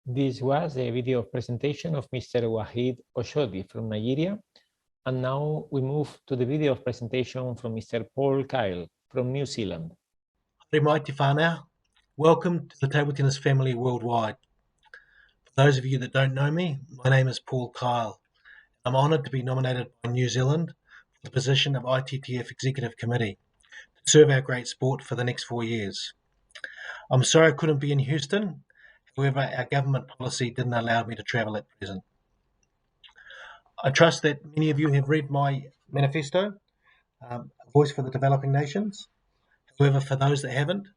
Speaker 1: This was a video presentation of Mr. Waheed Oshodi from Nigeria. And now we move to the video presentation from Mr. Paul Kyle from New Zealand.
Speaker 14: Mighty whānau. Welcome to the table tennis family worldwide. For those of you that don't know me, my name is Paul Kyle. I'm honoured to be nominated by New Zealand for the position of ITTF Executive Committee to serve our great sport for the next 4 years. I'm sorry I couldn't be in Houston, however our government policy didn't allow me to travel at present. I trust that many of you have read my manifesto, A Voice for the Developing Nations. However, for those that haven't,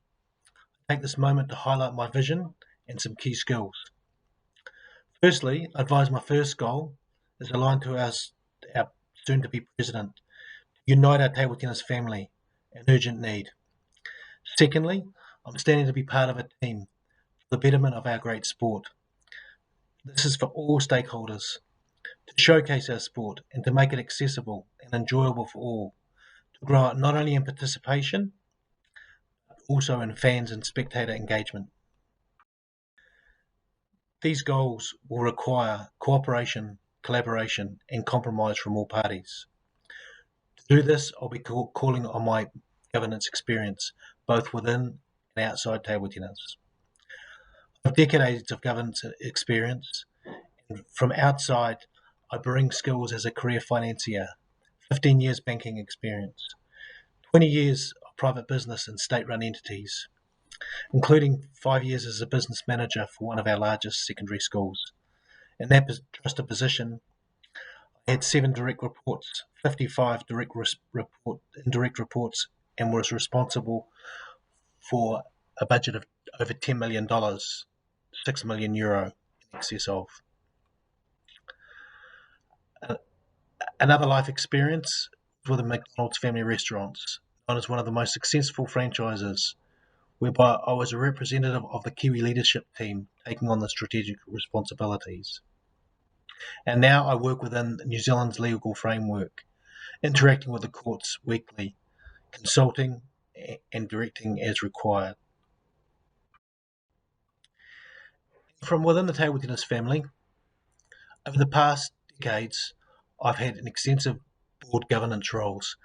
Speaker 14: I take this moment to highlight my vision and some key skills. Firstly, I advise my first goal is aligned to our soon-to-be president, to unite our table tennis family, an urgent need. Secondly, I'm standing to be part of a team for the betterment of our great sport. This is for all stakeholders, to showcase our sport and to make it accessible and enjoyable for all, to grow it not only in participation, but also in fans and spectator engagement. These goals will require cooperation, collaboration, and compromise from all parties. To do this, I'll be calling on my governance experience, both within and outside table tennis. I have decades of governance experience, and from outside, I bring skills as a career financier, 15 years banking experience, 20 years of private business and state-run entities, including 5 years as a business manager for one of our largest secondary schools. In that trusted position, I had 7 direct reports, 55 indirect reports, and was responsible for a budget of over $10 million, €6 million in excess of. Another life experience with the McDonald's family restaurants, known as one of the most successful franchises, whereby I was a representative of the Kiwi leadership team taking on the strategic responsibilities. And now I work within New Zealand's legal framework, interacting with the courts weekly, consulting and directing as required. From within the table tennis family, over the past decades, I've had an extensive board governance roles,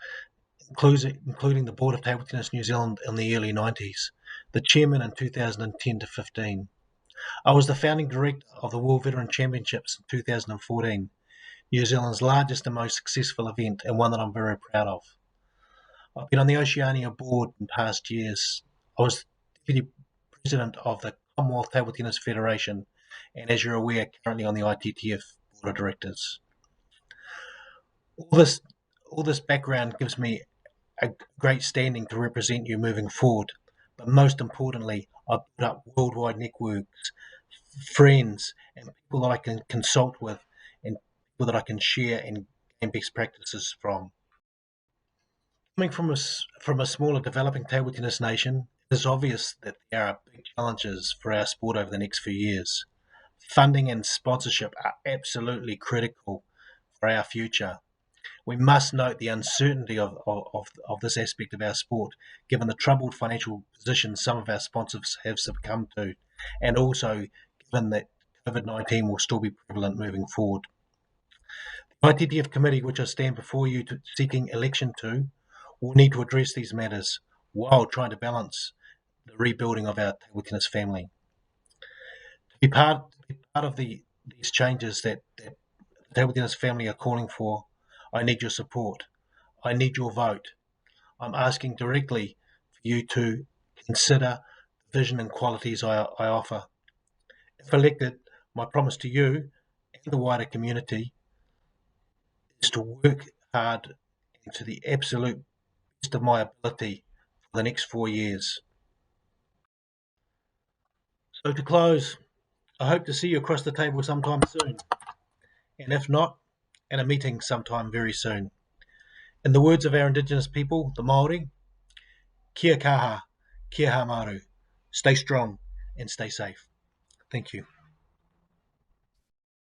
Speaker 14: including the Board of Table Tennis New Zealand in the early 90s, the chairman in 2010 to 15. I was the founding director of the World Veteran Championships in 2014, New Zealand's largest and most successful event, and one that I'm very proud of. I've been on the Oceania board in past years. I was deputy president of the Commonwealth Table Tennis Federation, and as you're aware, currently on the ITTF board of directors. All this background gives me a great standing to represent you moving forward, but most importantly, I've built up worldwide networks, friends, and people that I can consult with, and people that I can share and gain best practices from. Coming from a smaller developing table tennis nation, it is obvious that there are big challenges for our sport over the next few years. Funding and sponsorship are absolutely critical for our future. We must note the uncertainty of this aspect of our sport, given the troubled financial position some of our sponsors have succumbed to, and also given that COVID-19 will still be prevalent moving forward. The ITTF committee, which I stand before you seeking election to, will need to address these matters while trying to balance the rebuilding of our table tennis family. To be part of these changes that the table tennis family are calling for, I need your support. I need your vote. I'm asking directly for you to consider the vision and qualities I offer. If elected, my promise to you and the wider community is to work hard and to the absolute best of my ability for the next 4 years. So to close, I hope to see you across the table sometime soon, and if not, in a meeting sometime very soon. In the words of our Indigenous people, the Māori, kia kaha, kia hamaru. Stay strong and stay safe. Thank you.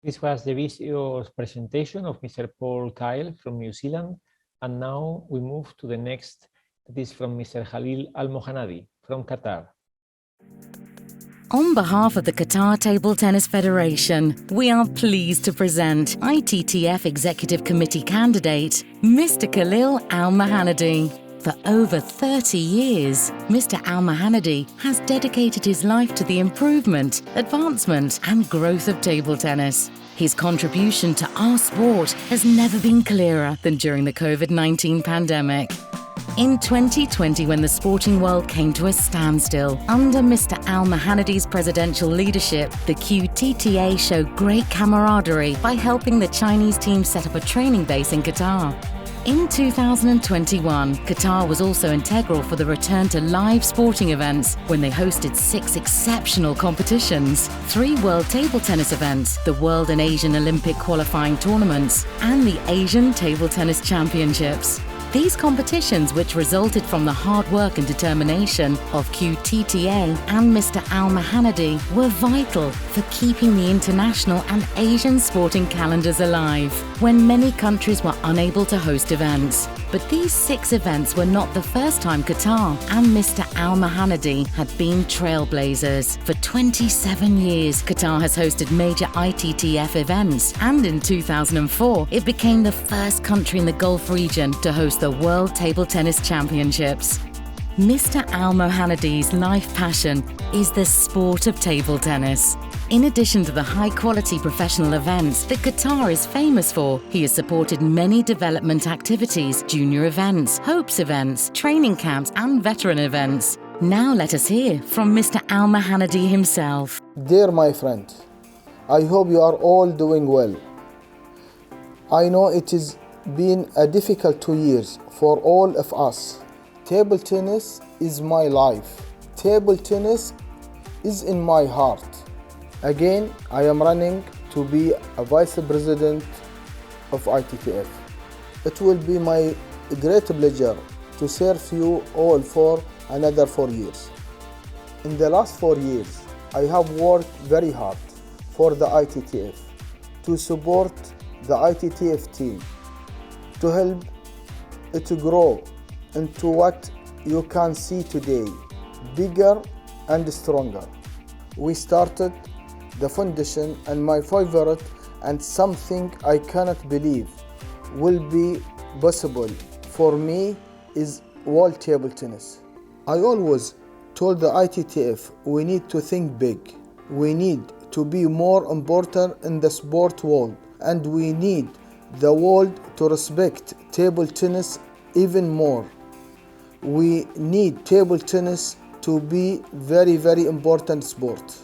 Speaker 1: This was the video presentation of Mr. Paul Kyle from New Zealand, and now we move to the next, that is from Mr. Khalil AlMuhammadi from Qatar.
Speaker 15: On behalf of the Qatar Table Tennis Federation, we are pleased to present ITTF Executive Committee candidate, Mr. Khalil AlMuhammadi. For over 30 years, Mr. AlMuhammadi has dedicated his life to the improvement, advancement, and growth of table tennis. His contribution to our sport has never been clearer than during the COVID-19 pandemic. In 2020, when the sporting world came to a standstill, under Mr. AlMuhammadi's presidential leadership, the QTTA showed great camaraderie by helping the Chinese team set up a training base in Qatar. In 2021, Qatar was also integral for the return to live sporting events when they hosted 6 exceptional competitions, 3 World Table Tennis events, the World and Asian Olympic qualifying tournaments, and the Asian Table Tennis Championships. These competitions, which resulted from the hard work and determination of QTTA and Mr. AlMuhammadi, were vital for keeping the international and Asian sporting calendars alive when many countries were unable to host events. But these 6 events were not the first time Qatar and Mr. AlMuhammadi had been trailblazers. For 27 years, Qatar has hosted major ITTF events, and in 2004, it became the first country in the Gulf region to host the World Table Tennis Championships. Mr. AlMuhammadi's life passion is the sport of table tennis. In addition to the high-quality professional events that Qatar is famous for, he has supported many development activities, junior events, hopes events, training camps and veteran events. Now let us hear from Mr. AlMuhammadi himself.
Speaker 16: Dear my friend, I hope you are all doing well. I know it has been a difficult 2 years for all of us. Table tennis is my life. Table tennis is in my heart. Again, I am running to be a Vice President of ITTF. It will be my great pleasure to serve you all for another 4 years. In the last 4 years, I have worked very hard for the ITTF, to support the ITTF team, to help it to grow into what you can see today, bigger and stronger. We started the foundation, and my favorite and something I cannot believe will be possible for me is world table tennis. I always told the ITTF we need to think big. We need to be more important in the sport world, and we need the world to respect table tennis even more. We need table tennis to be very, very important sport.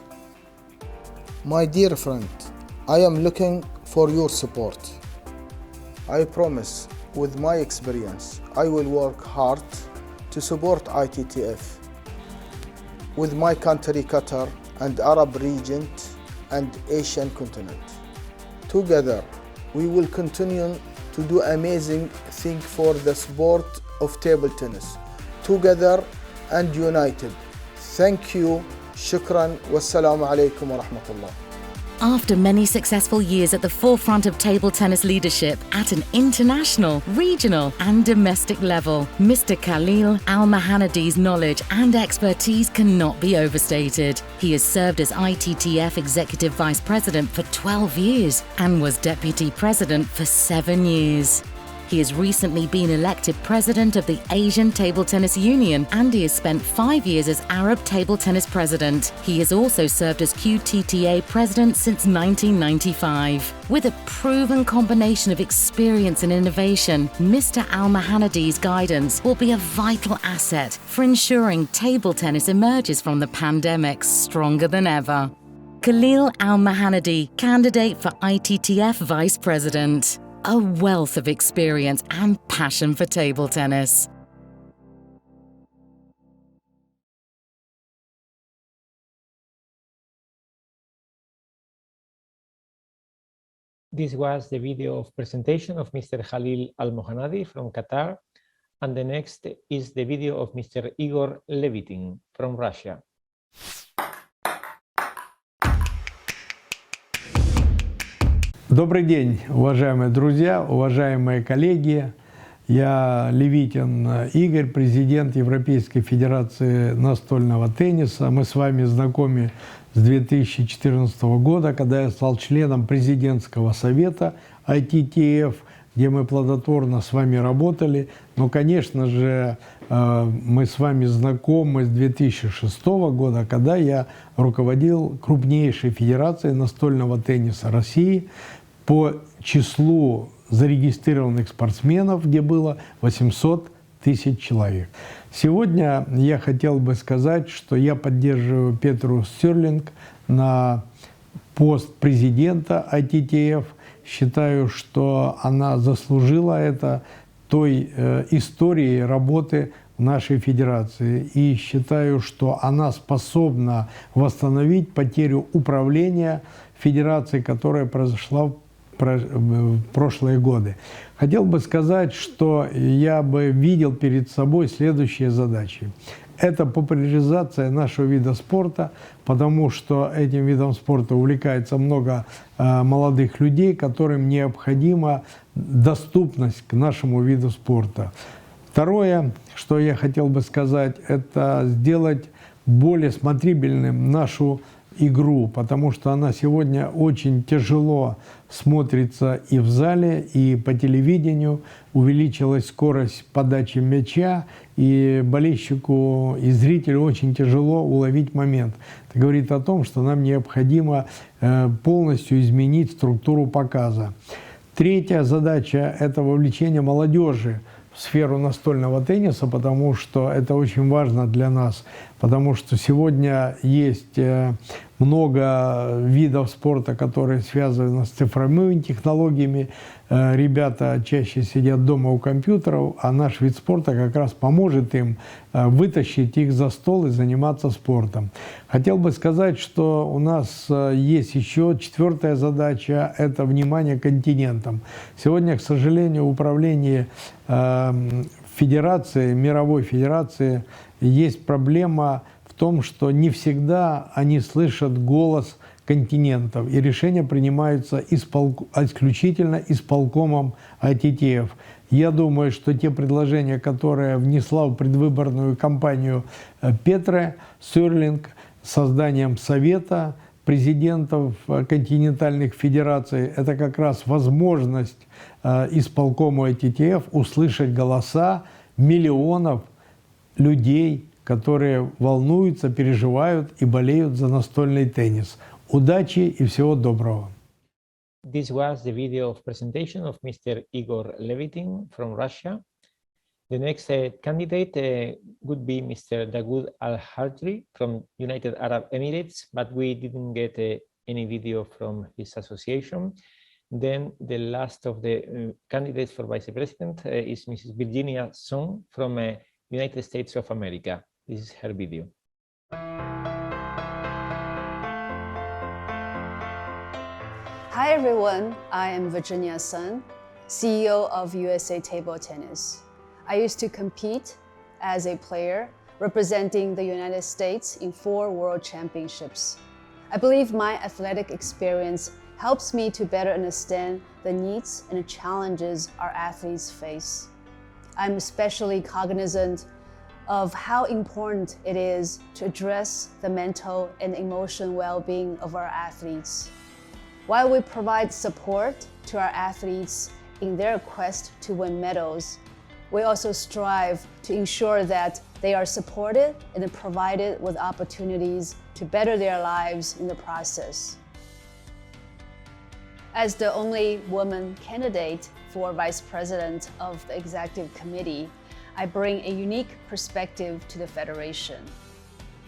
Speaker 16: My dear friend, I am looking for your support. I promise, with my experience, I will work hard to support ITTF with my country Qatar and Arab region and Asian continent. Together, we will continue to do amazing things for the sport of table tennis. Together and united. Thank you. Shukran. Wassalamu alaikum wa rahmatullah.
Speaker 15: After many successful years at the forefront of table tennis leadership at an international, regional and domestic level, Mr. Khalil AlMuhammadi's knowledge and expertise cannot be overstated. He has served as ITTF Executive Vice President for 12 years and was Deputy President for 7 years. He has recently been elected President of the Asian Table Tennis Union, and he has spent 5 years as Arab Table Tennis President. He has also served as QTTA President since 1995. With a proven combination of experience and innovation, Mr. AlMuhammadi's guidance will be a vital asset for ensuring table tennis emerges from the pandemic stronger than ever. Khalil AlMuhammadi, candidate for ITTF Vice President. A wealth of experience and passion for table tennis.
Speaker 1: This was the video of presentation of Mr. Khalil AlMuhammadi from Qatar, and the next is the video of Mr. Igor Levitin from Russia.
Speaker 17: Добрый день, уважаемые друзья, уважаемые коллеги. Я Левитин Игорь, президент Европейской Федерации настольного тенниса. Мы с вами знакомы с 2014 года, когда я стал членом президентского совета ITTF, где мы плодотворно с вами работали. Но, конечно же, мы с вами знакомы с 2006 года, когда я руководил крупнейшей федерацией настольного тенниса России по числу зарегистрированных спортсменов, где было 800 тысяч человек. Сегодня я хотел бы сказать, что я поддерживаю Петру Стерлинг на пост президента ITTF. Считаю, что она заслужила это той истории работы в нашей федерации. И считаю, что она способна восстановить потерю управления федерацией, которая произошла в прошлые годы. Хотел бы сказать, что я бы видел перед собой следующие задачи. Это популяризация нашего вида спорта, потому что этим видом спорта увлекается много молодых людей, которым необходима доступность к нашему виду спорта. Второе, что я хотел бы сказать, это сделать более смотрибельным нашу игру, потому что она сегодня очень тяжело смотрится и в зале, и по телевидению. Увеличилась скорость подачи мяча, и болельщику и зрителю очень тяжело уловить момент. Это говорит о том, что нам необходимо полностью изменить структуру показа. Третья задача – это вовлечение молодежи в сферу настольного тенниса, потому что это очень важно для нас, потому что сегодня есть много видов спорта, которые связаны с цифровыми технологиями. Ребята чаще сидят дома у компьютеров, а наш вид спорта как раз поможет им вытащить их за стол и заниматься спортом. Хотел бы сказать, что у нас есть еще четвертая задача – это внимание к континентам. Сегодня, к сожалению, в управлении федерации, мировой федерации, есть проблема в том, что не всегда они слышат голос континентов, и решения принимаются исключительно исполкомом ITTF. Я думаю, что те предложения, которые внесла в предвыборную кампанию Петра Стерлинг с созданием Совета президентов континентальных федераций, это как раз возможность исполкому ITTF услышать голоса миллионов людей, которые волнуются, переживают и болеют за настольный теннис. Удачи и всего доброго.
Speaker 1: This was the video of presentation of Mr. Igor Levitin from Russia. The next candidate would be Mr. Dawood Al-Hartri from United Arab Emirates, but we didn't get any video from his association. Then the last of the candidates for Vice President is Mrs. Virginia Song from United States of America. This is her video.
Speaker 18: Hi everyone, I am Virginia Sun, CEO of USA Table Tennis. I used to compete as a player representing the United States in 4 World Championships. I believe my athletic experience helps me to better understand the needs and the challenges our athletes face. I'm especially cognizant of how important it is to address the mental and emotional well-being of our athletes. While we provide support to our athletes in their quest to win medals, we also strive to ensure that they are supported and provided with opportunities to better their lives in the process. As the only woman candidate for Vice President of the Executive Committee, I bring a unique perspective to the Federation.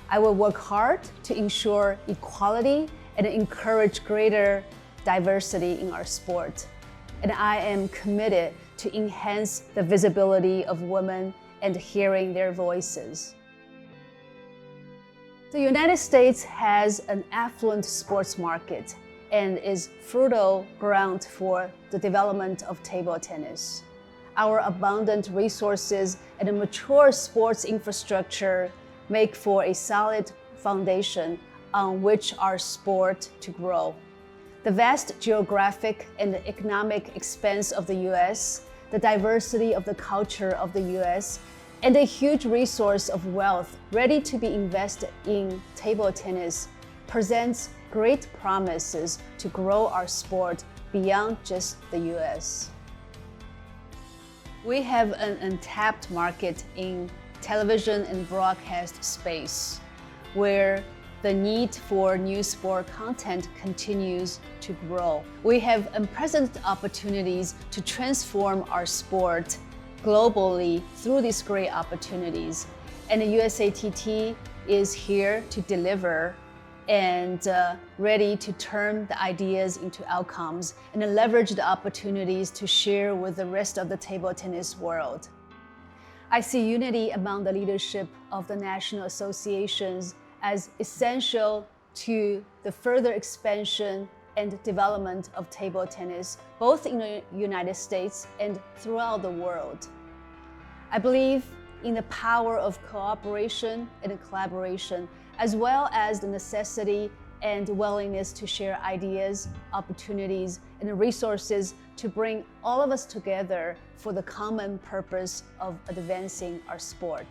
Speaker 18: I will work hard to ensure equality and encourage greater diversity in our sport. And I am committed to enhance the visibility of women and hearing their voices. The United States has an affluent sports market and is fertile ground for the development of table tennis. Our abundant resources and a mature sports infrastructure make for a solid foundation on which our sport to grow. The vast geographic and economic expanse of the US, the diversity of the culture of the US, and a huge resource of wealth ready to be invested in table tennis presents great promises to grow our sport beyond just the US. We have an untapped market in television and broadcast space, where the need for new sport content continues to grow. We have unprecedented opportunities to transform our sport globally through these great opportunities. And the USATT is here to deliver and ready to turn the ideas into outcomes and leverage the opportunities to share with the rest of the table tennis world. I see unity among the leadership of the national associations as essential to the further expansion and development of table tennis, both in the United States and throughout the world. I believe in the power of cooperation and collaboration, as well as the necessity and willingness to share ideas, opportunities, and resources to bring all of us together for the common purpose of advancing our sport.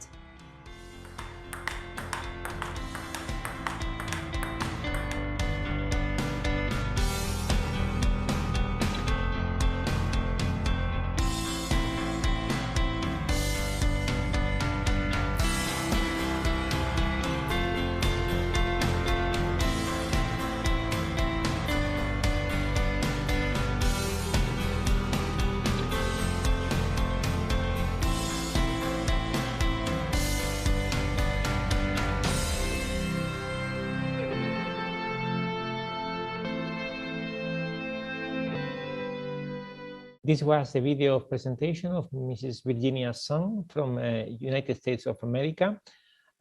Speaker 1: This was the video presentation of Mrs. Virginia Sun from United States of America.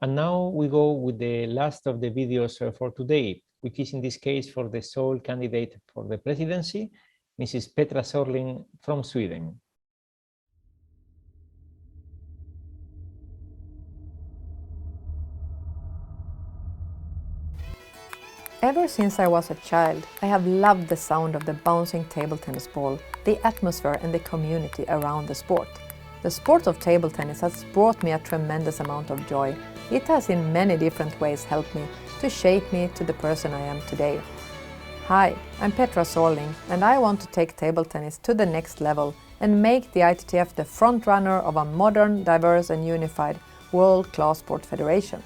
Speaker 1: And now we go with the last of the videos for today, which is in this case for the sole candidate for the presidency, Mrs. Petra Sorling from Sweden.
Speaker 19: Ever since I was a child, I have loved the sound of the bouncing table tennis ball, the atmosphere and the community around the sport. The sport of table tennis has brought me a tremendous amount of joy. It has in many different ways helped me to shape me to the person I am today. Hi, I'm Petra Sorling and I want to take table tennis to the next level and make the ITTF the front runner of a modern, diverse and unified world-class sport federation.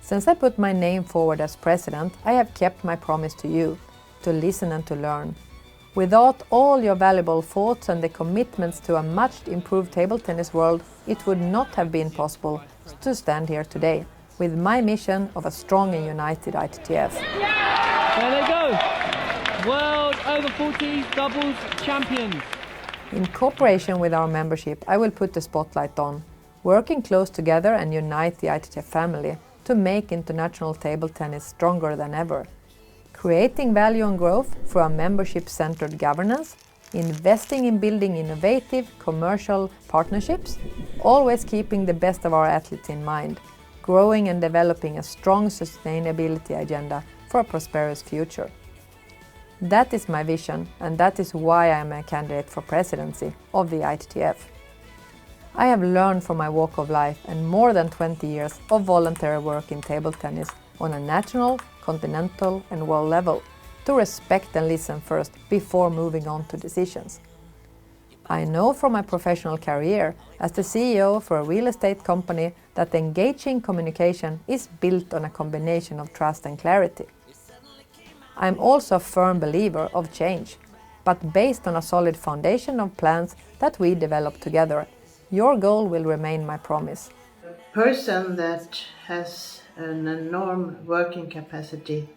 Speaker 19: Since I put my name forward as president, I have kept my promise to you, to listen and to learn. Without all your valuable thoughts and the commitments to a much improved table tennis world, it would not have been possible to stand here today with my mission of a strong and united ITTF.
Speaker 20: There they go! World over 40 doubles champions.
Speaker 19: In cooperation with our membership, I will put the spotlight on, working close together and unite the ITTF family to make international table tennis stronger than ever. Creating value and growth through a membership-centered governance, investing in building innovative commercial partnerships, always keeping the best of our athletes in mind, growing and developing a strong sustainability agenda for a prosperous future. That is my vision, and that is why I am a candidate for presidency of the ITTF. I have learned from my walk of life and more than 20 years of voluntary work in table tennis on a national, continental and world level to respect and listen first before moving on to decisions. I know from my professional career as the CEO for a real estate company that engaging communication is built on a combination of trust and clarity. I am also a firm believer of change, but based on a solid foundation of plans that we develop together. Your goal will remain my promise.
Speaker 21: A person that has an enormous working capacity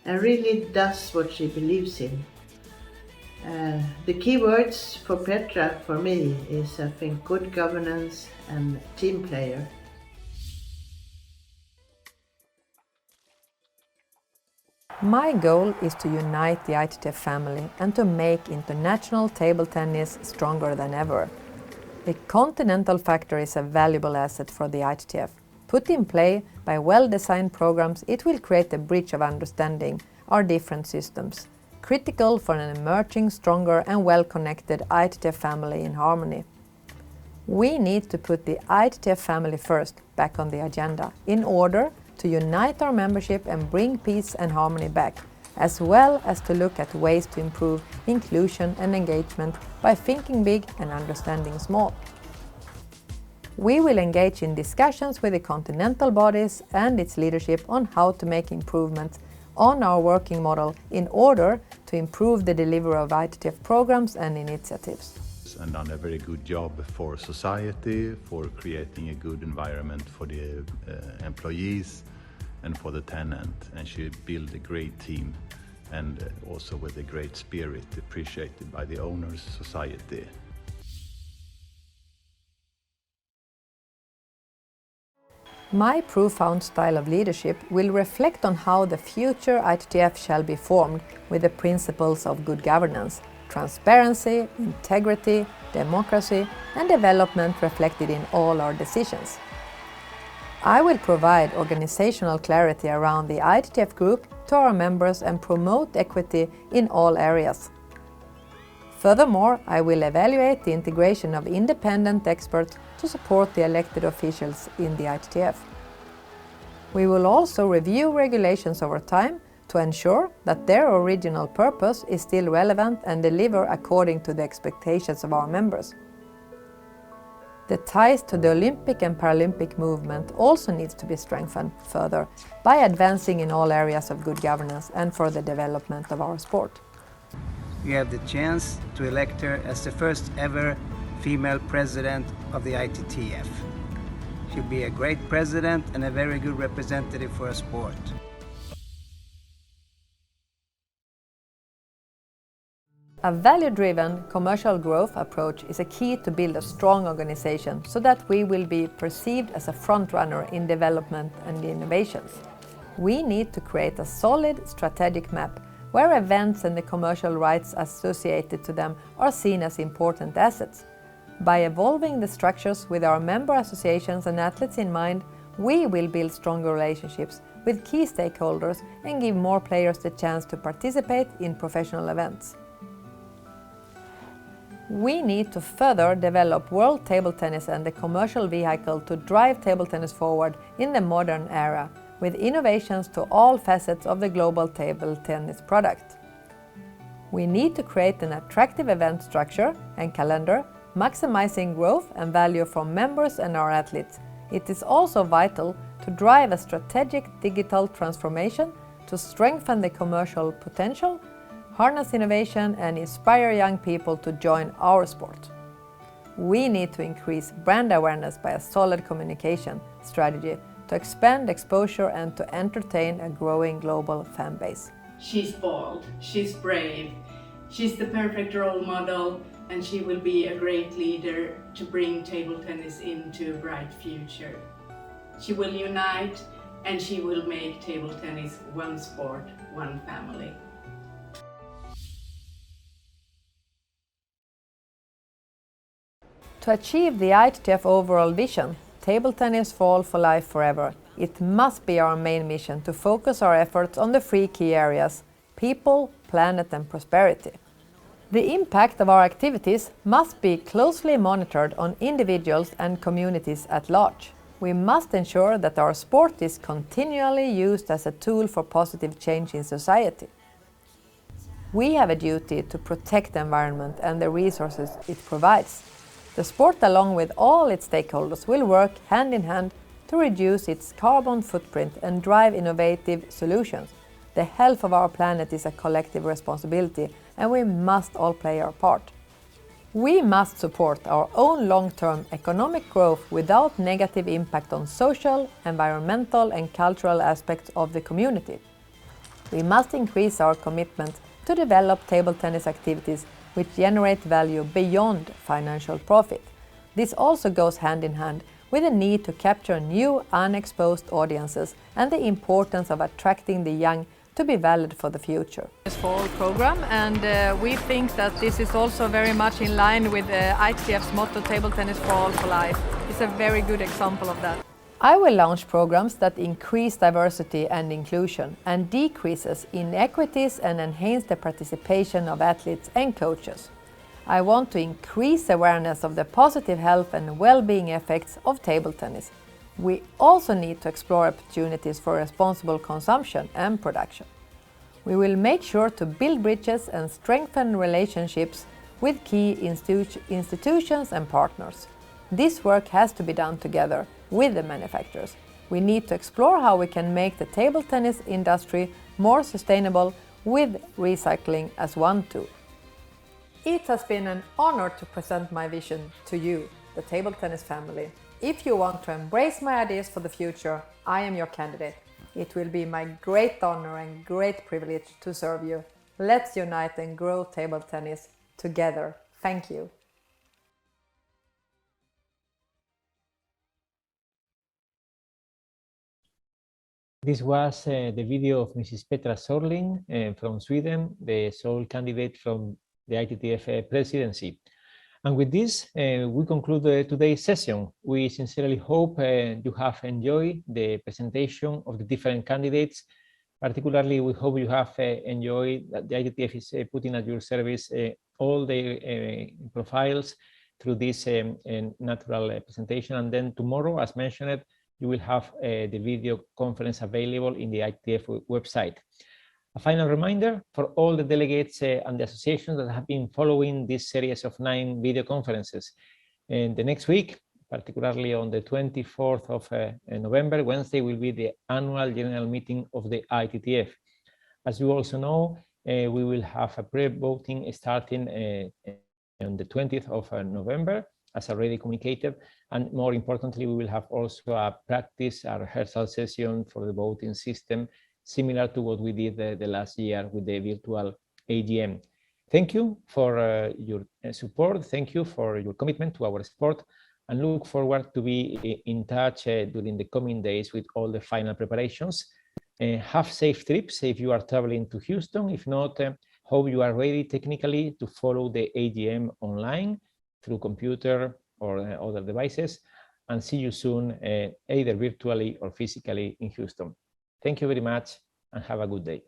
Speaker 21: and really does what she believes in. The key words for Petra, for me, is I think good governance and team player.
Speaker 19: My goal is to unite the ITTF family and to make international table tennis stronger than ever. The continental factor is a valuable asset for the ITTF. Put in play by well-designed programs, it will create a bridge of understanding our different systems, critical for an emerging, stronger and well-connected ITTF family in harmony. We need to put the ITTF family first back on the agenda in order to unite our membership and bring peace and harmony back, as well as to look at ways to improve inclusion and engagement by thinking big and understanding small. We will engage in discussions with the continental bodies and its leadership on how to make improvements on our working model in order to improve the delivery of ITTF programs and initiatives.
Speaker 2: And done a very good job for society, for creating a good environment for the employees and for the tenant, and she built a great team and also with a great spirit appreciated by the owners, society.
Speaker 19: My profound style of leadership will reflect on how the future ITTF shall be formed with the principles of good governance, transparency, integrity, democracy and development reflected in all our decisions. I will provide organizational clarity around the ITTF group to our members and promote equity in all areas. Furthermore, I will evaluate the integration of independent experts to support the elected officials in the ITTF. We will also review regulations over time to ensure that their original purpose is still relevant and deliver according to the expectations of our members. The ties to the Olympic and Paralympic movement also needs to be strengthened further by advancing in all areas of good governance and for the development of our sport.
Speaker 22: We have the chance to elect her as the first ever female president of the ITTF. She'll be a great president and a very good representative for our sport.
Speaker 19: A value-driven commercial growth approach is a key to build a strong organization so that we will be perceived as a front-runner in development and innovations. We need to create a solid strategic map where events and the commercial rights associated to them are seen as important assets. By evolving the structures with our member associations and athletes in mind, we will build stronger relationships with key stakeholders and give more players the chance to participate in professional events. We need to further develop world table tennis and the commercial vehicle to drive table tennis forward in the modern era, with innovations to all facets of the global table tennis product. We need to create an attractive event structure and calendar, maximizing growth and value for members and our athletes. It is also vital to drive a strategic digital transformation to strengthen the commercial potential, harness innovation and inspire young people to join our sport. We need to increase brand awareness by a solid communication strategy to expand exposure and to entertain a growing global fan base.
Speaker 23: She's bold, she's brave, she's the perfect role model, and she will be a great leader to bring table tennis into a bright future. She will unite and she will make table tennis one sport, one family.
Speaker 19: To achieve the ITTF overall vision, Table Tennis for All for Life Forever, it must be our main mission to focus our efforts on the three key areas: people, planet and prosperity. The impact of our activities must be closely monitored on individuals and communities at large. We must ensure that our sport is continually used as a tool for positive change in society. We have a duty to protect the environment and the resources it provides. The sport, along with all its stakeholders, will work hand in hand to reduce its carbon footprint and drive innovative solutions. The health of our planet is a collective responsibility, and we must all play our part. We must support our own long-term economic growth without negative impact on social, environmental and cultural aspects of the community. We must increase our commitment to develop table tennis activities which generate value beyond financial profit. This also goes hand in hand with the need to capture new unexposed audiences and the importance of attracting the young to be valid for the future.
Speaker 3: For all program, and we think that this is also very much in line with ITTF's motto, Table Tennis for All for Life. It's a very good example of that.
Speaker 19: I will launch programs that increase diversity and inclusion and decreases inequities and enhance the participation of athletes and coaches. I want to increase awareness of the positive health and well-being effects of table tennis. We also need to explore opportunities for responsible consumption and production. We will make sure to build bridges and strengthen relationships with key institutions and partners. This work has to be done together with the manufacturers. We need to explore how we can make the table tennis industry more sustainable with recycling as one tool. It has been an honor to present my vision to you, the table tennis family. If you want to embrace my ideas for the future, I am your candidate. It will be my great honor and great privilege to serve you. Let's unite and grow table tennis together. Thank you.
Speaker 1: This was the video of Mrs. Petra Sorling from Sweden, the sole candidate from the ITTF presidency. And with this, we conclude today's session. We sincerely hope you have enjoyed the presentation of the different candidates. Particularly, we hope you have enjoyed that the ITTF is putting at your service all the profiles through this natural presentation. And then tomorrow, as mentioned, you will have the video conference available in the ITTF website. A final reminder for all the delegates and the associations that have been following this series of 9 video conferences. And the next week, particularly on the 24th of November, Wednesday, will be the annual general meeting of the ITTF. As you also know, we will have a pre-voting starting on the 20th of November, as already communicated. And more importantly, we will have also a practice, a rehearsal session for the voting system, similar to what we did the last year with the virtual AGM. Thank you for your support. Thank you for your commitment to our sport, and look forward to be in touch during the coming days with all the final preparations. Have safe trips if you are traveling to Houston. If not, hope you are ready technically to follow the AGM online through computer or other devices, and see you soon, either virtually or physically in Houston. Thank you very much and have a good day.